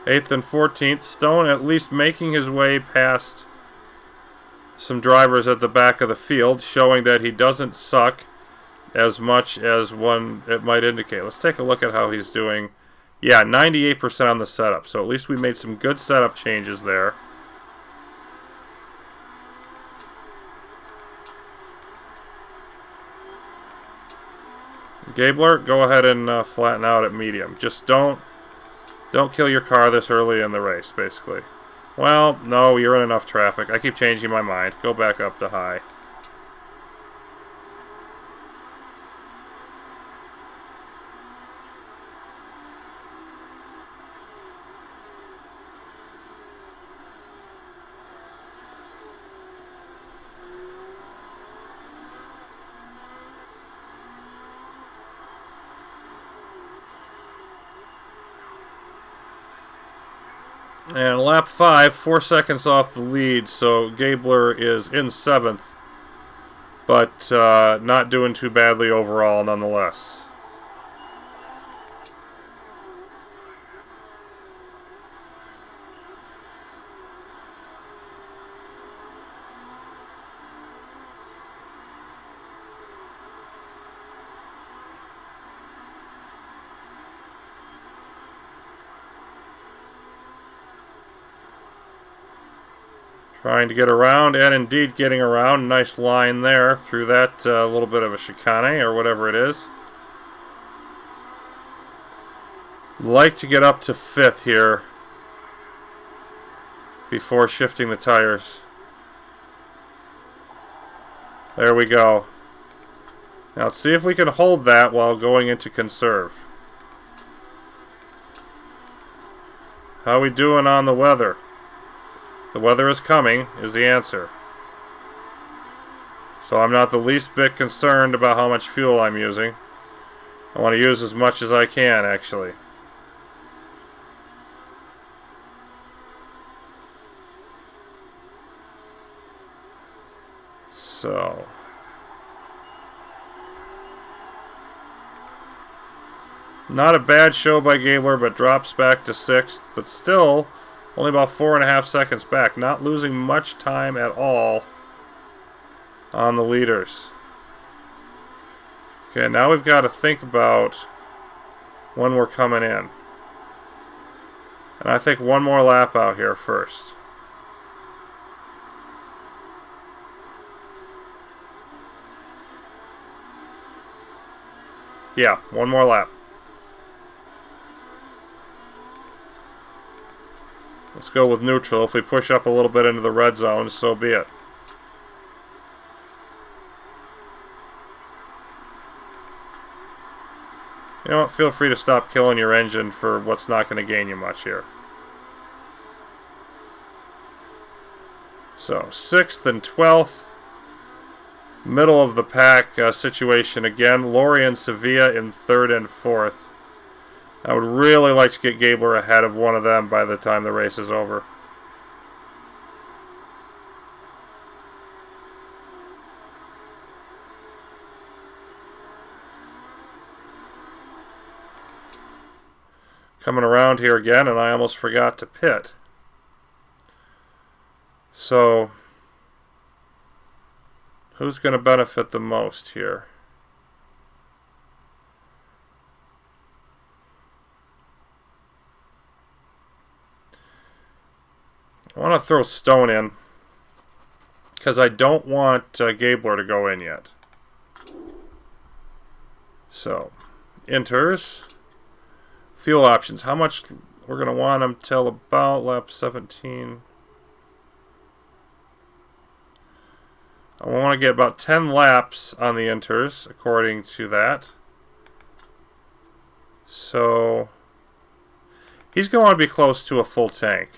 8th and 14th. Stone at least making his way past some drivers at the back of the field, showing that he doesn't suck as much as one it might indicate. Let's take a look at how he's doing. Yeah, 98% on the setup. So at least we made some good setup changes there. Gabler, go ahead and flatten out at medium. Just don't kill your car this early in the race, basically. Well, no, you're in enough traffic. I keep changing my mind. Go back up to high. And lap 5, 4 seconds off the lead, so Gabler is in 7th, but not doing too badly overall nonetheless. Trying to get around, and indeed getting around. Nice line there through that little bit of a chicane, or whatever it is. Like to get up to 5th here before shifting the tires. There we go. Now let's see if we can hold that while going into conserve. How we doing on the weather? The weather is coming, is the answer. So I'm not the least bit concerned about how much fuel I'm using. I want to use as much as I can, actually. So... not a bad show by Gabler, but drops back to 6th. But still... only about 4.5 seconds back. Not losing much time at all on the leaders. Okay, now we've got to think about when we're coming in. And I think one more lap out here first. Yeah, one more lap. Let's go with neutral. If we push up a little bit into the red zone, so be it. You know what? Feel free to stop killing your engine for what's not going to gain you much here. So, 6th and 12th. Middle of the pack situation again. Laurie and Sevilla in 3rd and 4th. I would really like to get Gabler ahead of one of them by the time the race is over. Coming around here again, and I almost forgot to pit. So, who's going to benefit the most here? I want to throw Stone in because I don't want Gabler to go in yet. So, enters. Fuel options. How much we're going to want them till about lap 17. I want to get about 10 laps on the enters according to that. So, he's going to want to be close to a full tank.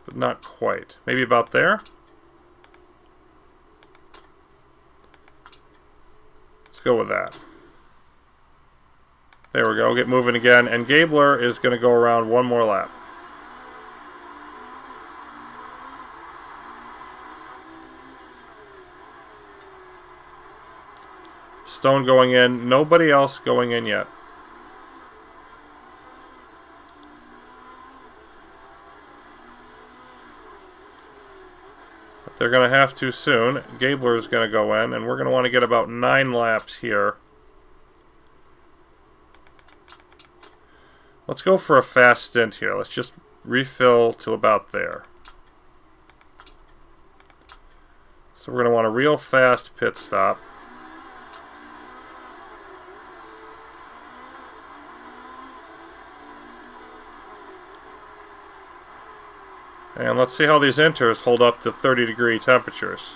But not quite. Maybe about there? Let's go with that. There we go. Get moving again. And Gabler is going to go around one more lap. Stone going in. Nobody else going in yet. They're going to have to soon. Gabler's going to go in, and we're going to want to get about 9 laps here. Let's go for a fast stint here. Let's just refill to about there. So we're going to want a real fast pit stop. And let's see how these inters hold up to 30-degree temperatures.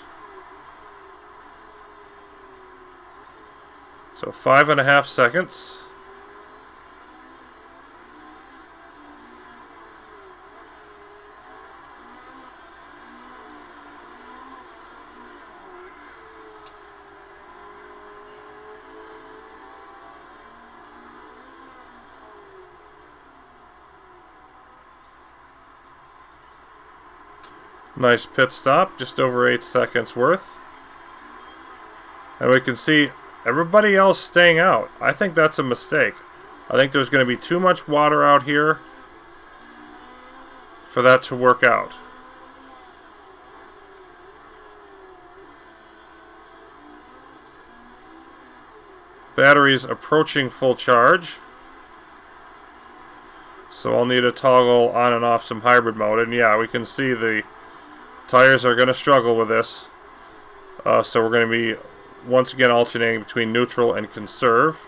So 5.5 seconds. Nice pit stop, just over 8 seconds worth. And we can see everybody else staying out. I think that's a mistake. I think there's going to be too much water out here for that to work out. Battery's approaching full charge. So I'll need to toggle on and off some hybrid mode. And yeah, we can see the tires are going to struggle with this. So we're going to be once again alternating between neutral and conserve.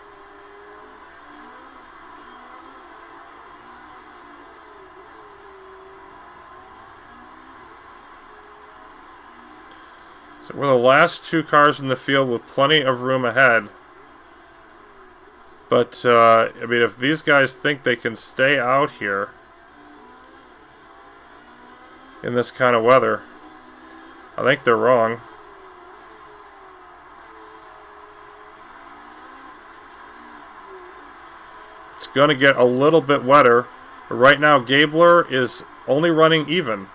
So we're the last 2 cars in the field with plenty of room ahead. But, I mean, if these guys think they can stay out here in this kind of weather, I think they're wrong. It's going to get a little bit wetter. But right now, Gabler is only running even.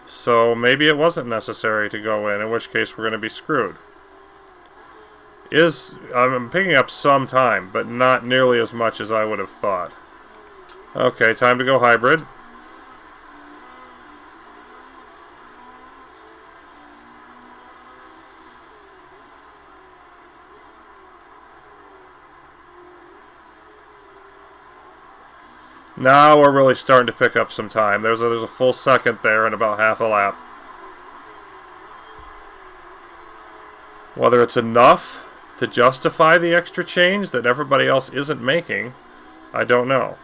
So maybe it wasn't necessary to go in which case we're going to be screwed. I'm picking up some time, but not nearly as much as I would have thought. Okay, time to go hybrid. Now we're really starting to pick up some time. There's a full second there and about half a lap. Whether it's enough to justify the extra change that everybody else isn't making, I don't know.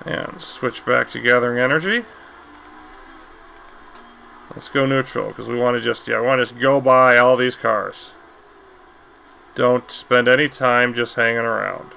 And switch back to gathering energy. Let's go neutral, because we want to just, go by all these cars. Don't spend any time just hanging around.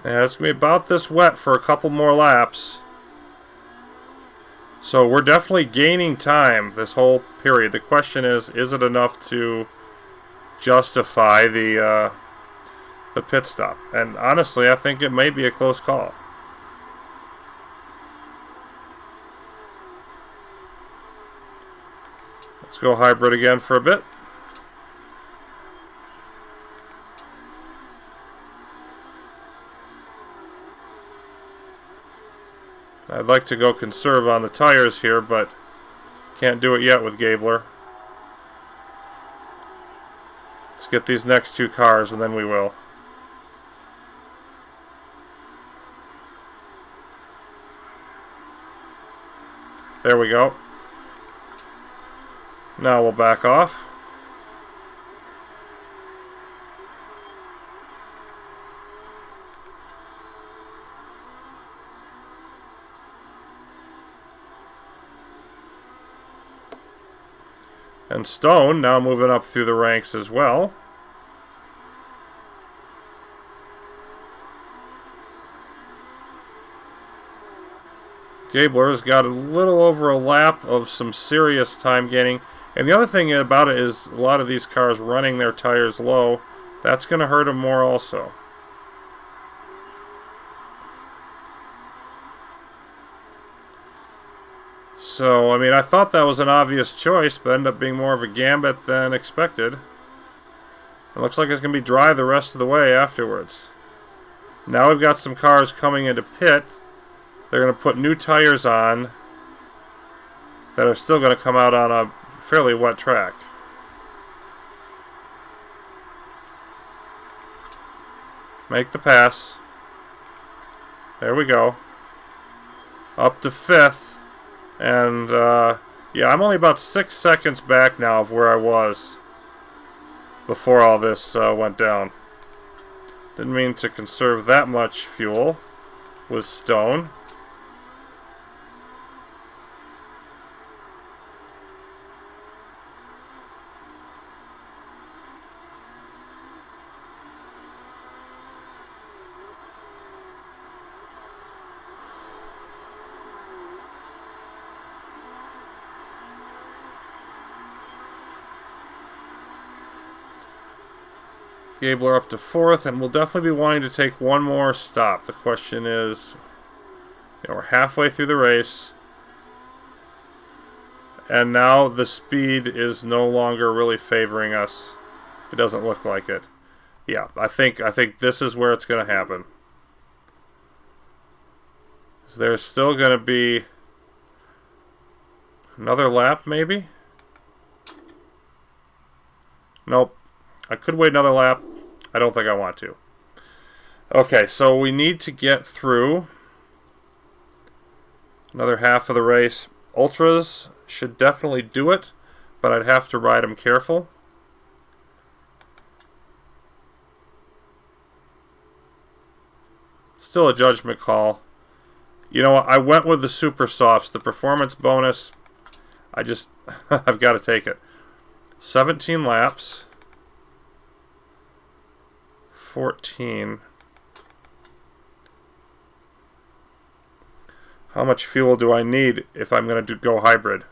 Yeah, it's going to be about this wet for a couple more laps. So we're definitely gaining time this whole period. The question is it enough to justify the pit stop? And honestly, I think it may be a close call. Let's go hybrid again for a bit. I'd like to go conserve on the tires here, but can't do it yet with Gabler. Let's get these next 2 cars and then we will. There we go. Now we'll back off. 'Cause And Stone now moving up through the ranks as well. Gabler's got a little over a lap of some serious time gaining. And the other thing about it is a lot of these cars running their tires low. That's going to hurt them more also. So, I mean, I thought that was an obvious choice, but ended up being more of a gambit than expected. It looks like it's going to be dry the rest of the way afterwards. Now we've got some cars coming into pit. They're going to put new tires on that are still going to come out on a fairly wet track. Make the pass. There we go. Up to 5th. And, yeah, I'm only about 6 seconds back now of where I was before all this went down. Didn't mean to conserve that much fuel with Stone. Gabler up to 4th, and we'll definitely be wanting to take one more stop. The question is, we're halfway through the race, and now the speed is no longer really favoring us. It doesn't look like it. Yeah, I think this is where it's going to happen. There's still going to be another lap, maybe? Nope. I could wait another lap. I don't think I want to. Okay, so we need to get through another half of the race. Ultras should definitely do it, but I'd have to ride them careful. Still a judgment call. You know, I went with the Super Softs, the performance bonus. I've got to take it. 17 laps. 14. How much fuel do I need if I'm going to go hybrid?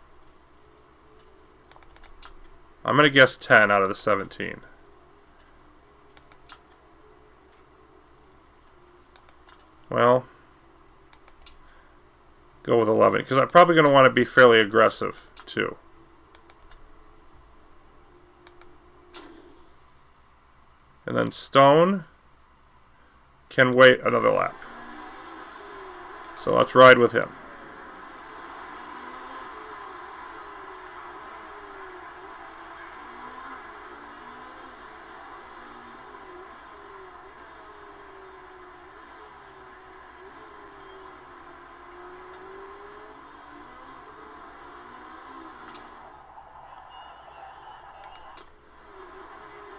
I'm going to guess 10 out of the 17. Well, go with 11, because I'm probably going to want to be fairly aggressive too. And then Stone can wait another lap. So let's ride with him.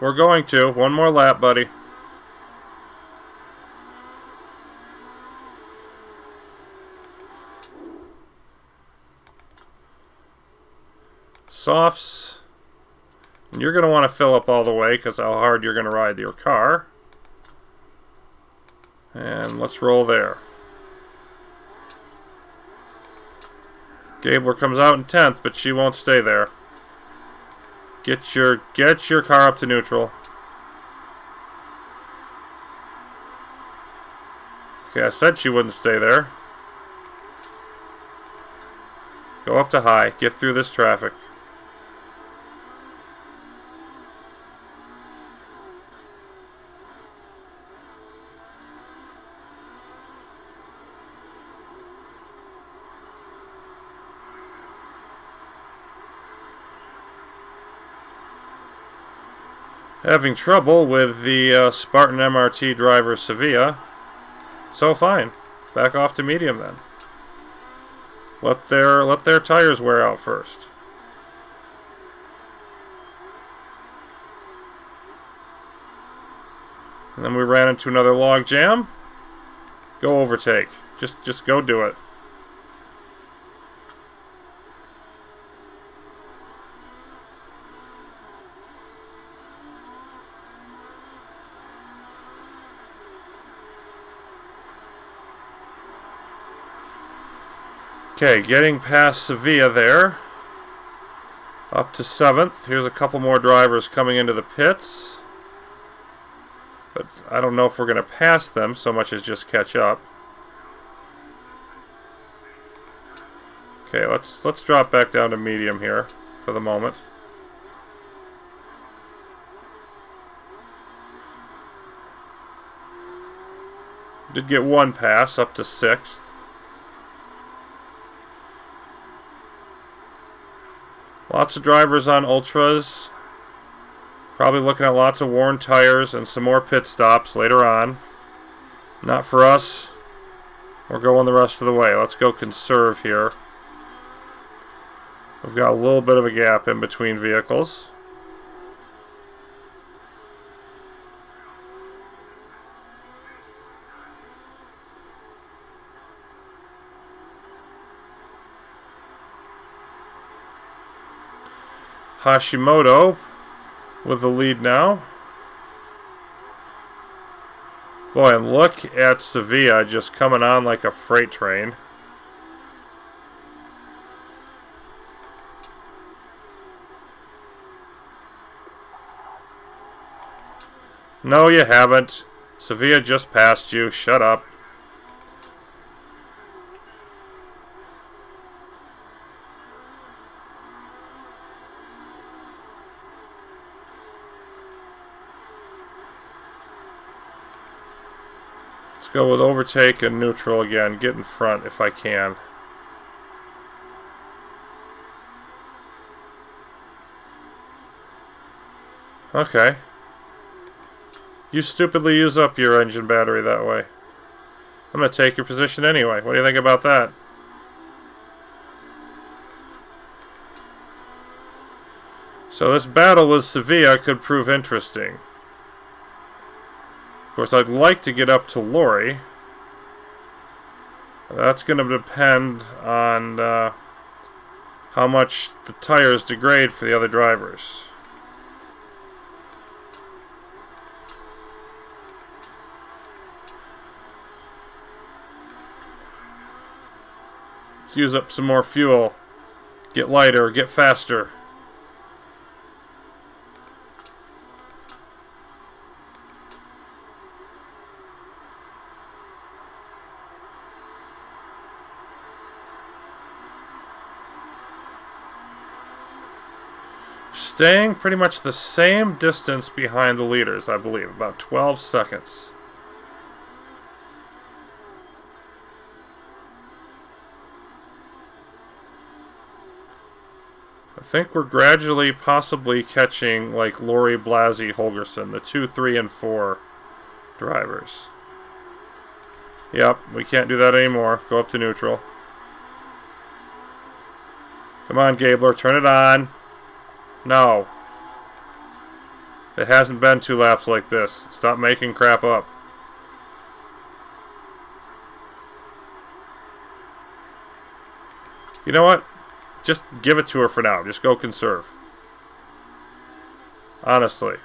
We're going to. One more lap, buddy. Softs. And you're going to want to fill up all the way because how hard you're going to ride your car. And let's roll there. Gabler comes out in 10th, but she won't stay there. Get your car up to neutral. Okay, I said she wouldn't stay there. Go up to high. Get through this traffic. Having trouble with the Spartan MRT driver Sevilla. So fine. Back off to medium then. Let their tires wear out first. And then we ran into another log jam. Go overtake. Just go do it. Okay, getting past Sevilla there. Up to 7th. Here's a couple more drivers coming into the pits. But I don't know if we're going to pass them so much as just catch up. Okay, let's drop back down to medium here for the moment. Did get one pass up to 6th. Lots of drivers on Ultras. Probably looking at lots of worn tires and some more pit stops later on. Not for us. We're going the rest of the way. Let's go conserve here. We've got a little bit of a gap in between vehicles. Hashimoto with the lead now. Boy, and look at Sevilla just coming on like a freight train. No, you haven't. Sevilla just passed you. Shut up. Let's go with overtake and neutral again. Get in front if I can. Okay. You stupidly use up your engine battery that way. I'm going to take your position anyway. What do you think about that? So this battle with Sevilla could prove interesting. Of course, I'd like to get up to Lori. That's going to depend on how much the tires degrade for the other drivers. Let's use up some more fuel. Get lighter, get faster. Staying pretty much the same distance behind the leaders, I believe. About 12 seconds. I think we're gradually possibly catching like Lori, Blasey, Holgerson, the 2, 3, and 4 drivers. Yep, we can't do that anymore. Go up to neutral. Come on, Gabler, turn it on. No. It hasn't been 2 laps like this. Stop making crap up. You know what? Just give it to her for now. Just go conserve. Honestly.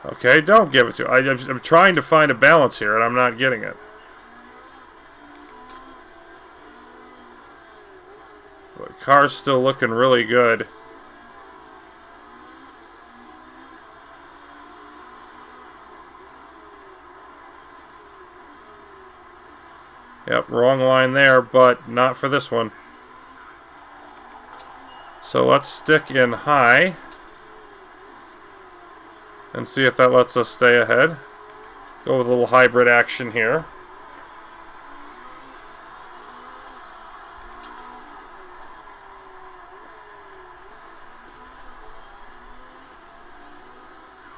Okay, don't give it to her. I'm trying to find a balance here, and I'm not getting it. The car's still looking really good. Yep, wrong line there, but not for this one. So let's stick in high and see if that lets us stay ahead. Go with a little hybrid action here.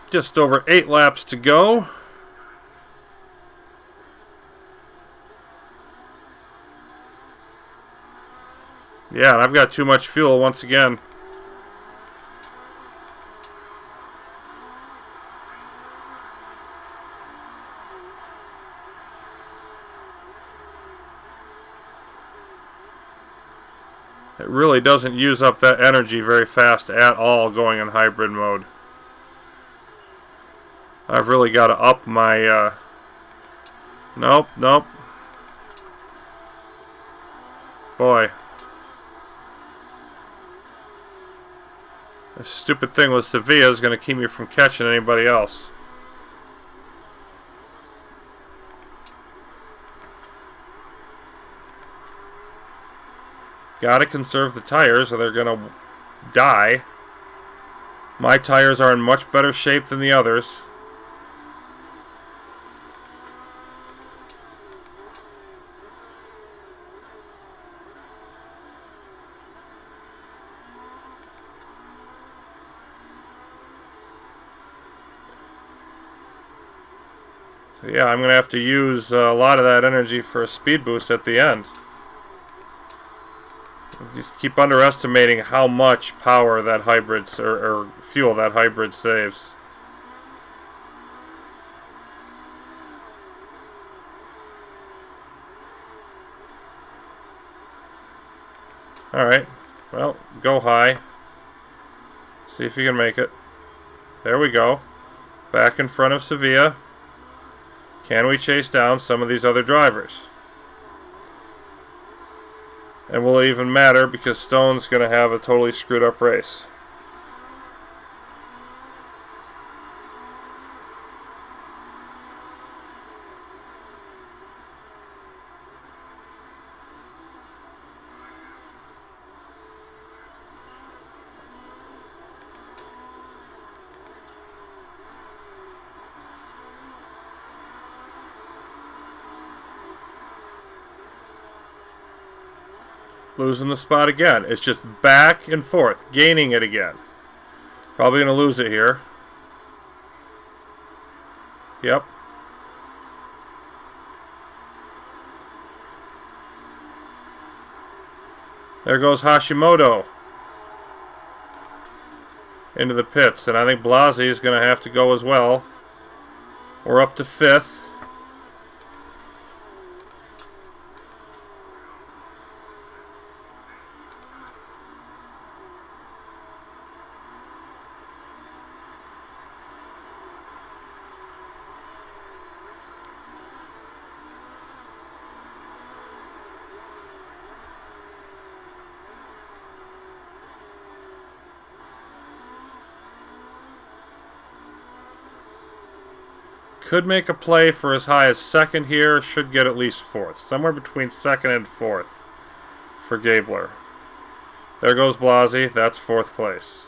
Just over 8 laps to go. Yeah, and I've got too much fuel once again. It really doesn't use up that energy very fast at all going in hybrid mode. I've really got to up my... Nope, nope. Boy. This stupid thing with Sevilla is going to keep me from catching anybody else. Gotta conserve the tires or they're going to die. My tires are in much better shape than the others. So yeah, I'm going to have to use a lot of that energy for a speed boost at the end. Just keep underestimating how much power that hybrid or fuel that hybrid saves. Alright, well, go high. See if you can make it. There we go. Back in front of Sevilla. Can we chase down some of these other drivers? And will it even matter because Stone's going to have a totally screwed up race. Losing the spot again. It's just back and forth. Gaining it again. Probably going to lose it here. Yep. There goes Hashimoto. Into the pits. And I think Blasi is going to have to go as well. We're up to 5th. Could make a play for as high as 2nd here. Should get at least 4th. Somewhere between 2nd and 4th for Gabler. There goes Blasi. That's 4th place.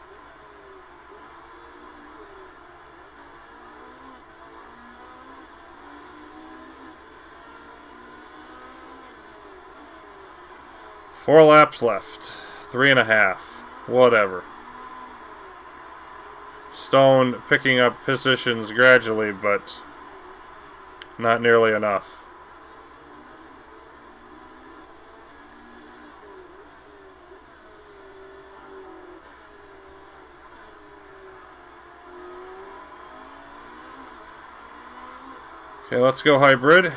Four laps left. 3.5. Whatever. Stone picking up positions gradually, but not nearly enough. Okay, let's go hybrid.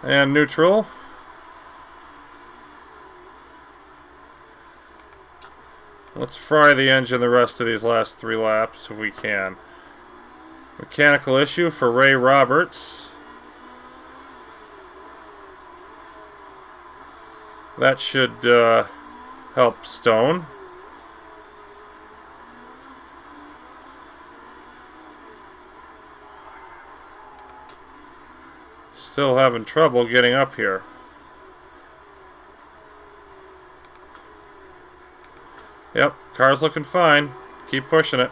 And neutral. Let's fry the engine the rest of these last 3 laps if we can. Mechanical issue for Ray Roberts. That should help Stone. Still having trouble getting up here. Yep, car's looking fine. Keep pushing it.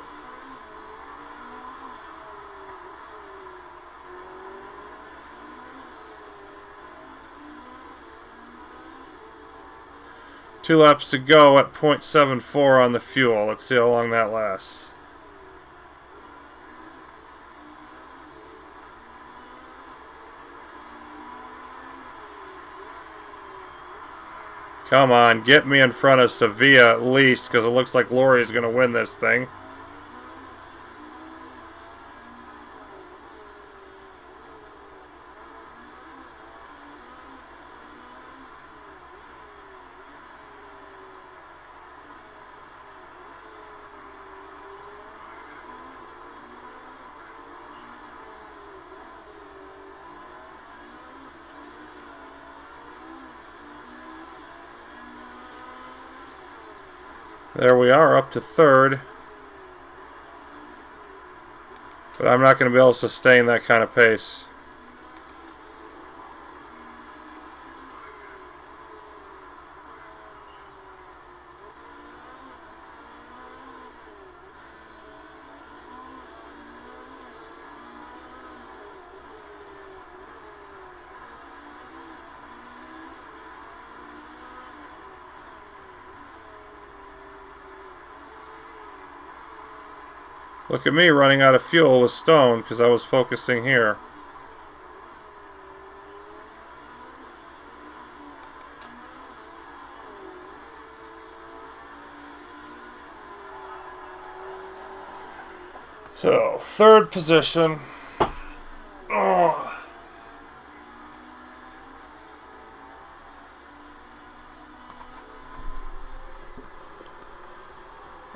Two laps to go at 0.74 on the fuel. Let's see how long that lasts. Come on, get me in front of Sevilla at least, because it looks like Laurie is going to win this thing. There we are, up to third. But I'm not going to be able to sustain that kind of pace. Look at me running out of fuel with Stone because I was focusing here. So, third position. Oh.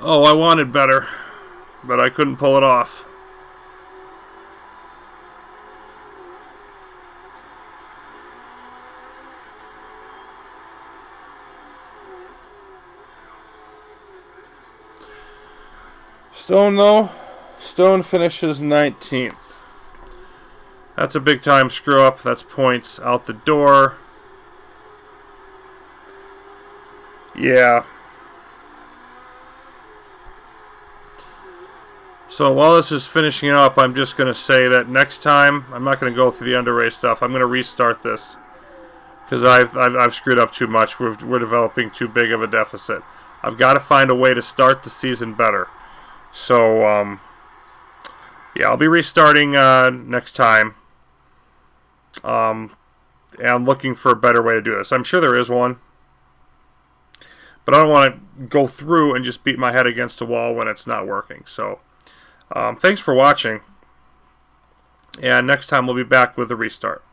Oh, I wanted better, but I couldn't pull it off. Stone, though, Stone finishes 19th. That's a big time screw up. That's points out the door. Yeah. So while this is finishing up, I'm just going to say that next time, I'm not going to go through the under race stuff. I'm going to restart this because I've screwed up too much. We're developing too big of a deficit. I've got to find a way to start the season better. So, yeah, I'll be restarting next time. And I'm looking for a better way to do this. I'm sure there is one. But I don't want to go through and just beat my head against a wall when it's not working. So, thanks for watching. And next time we'll be back with a restart.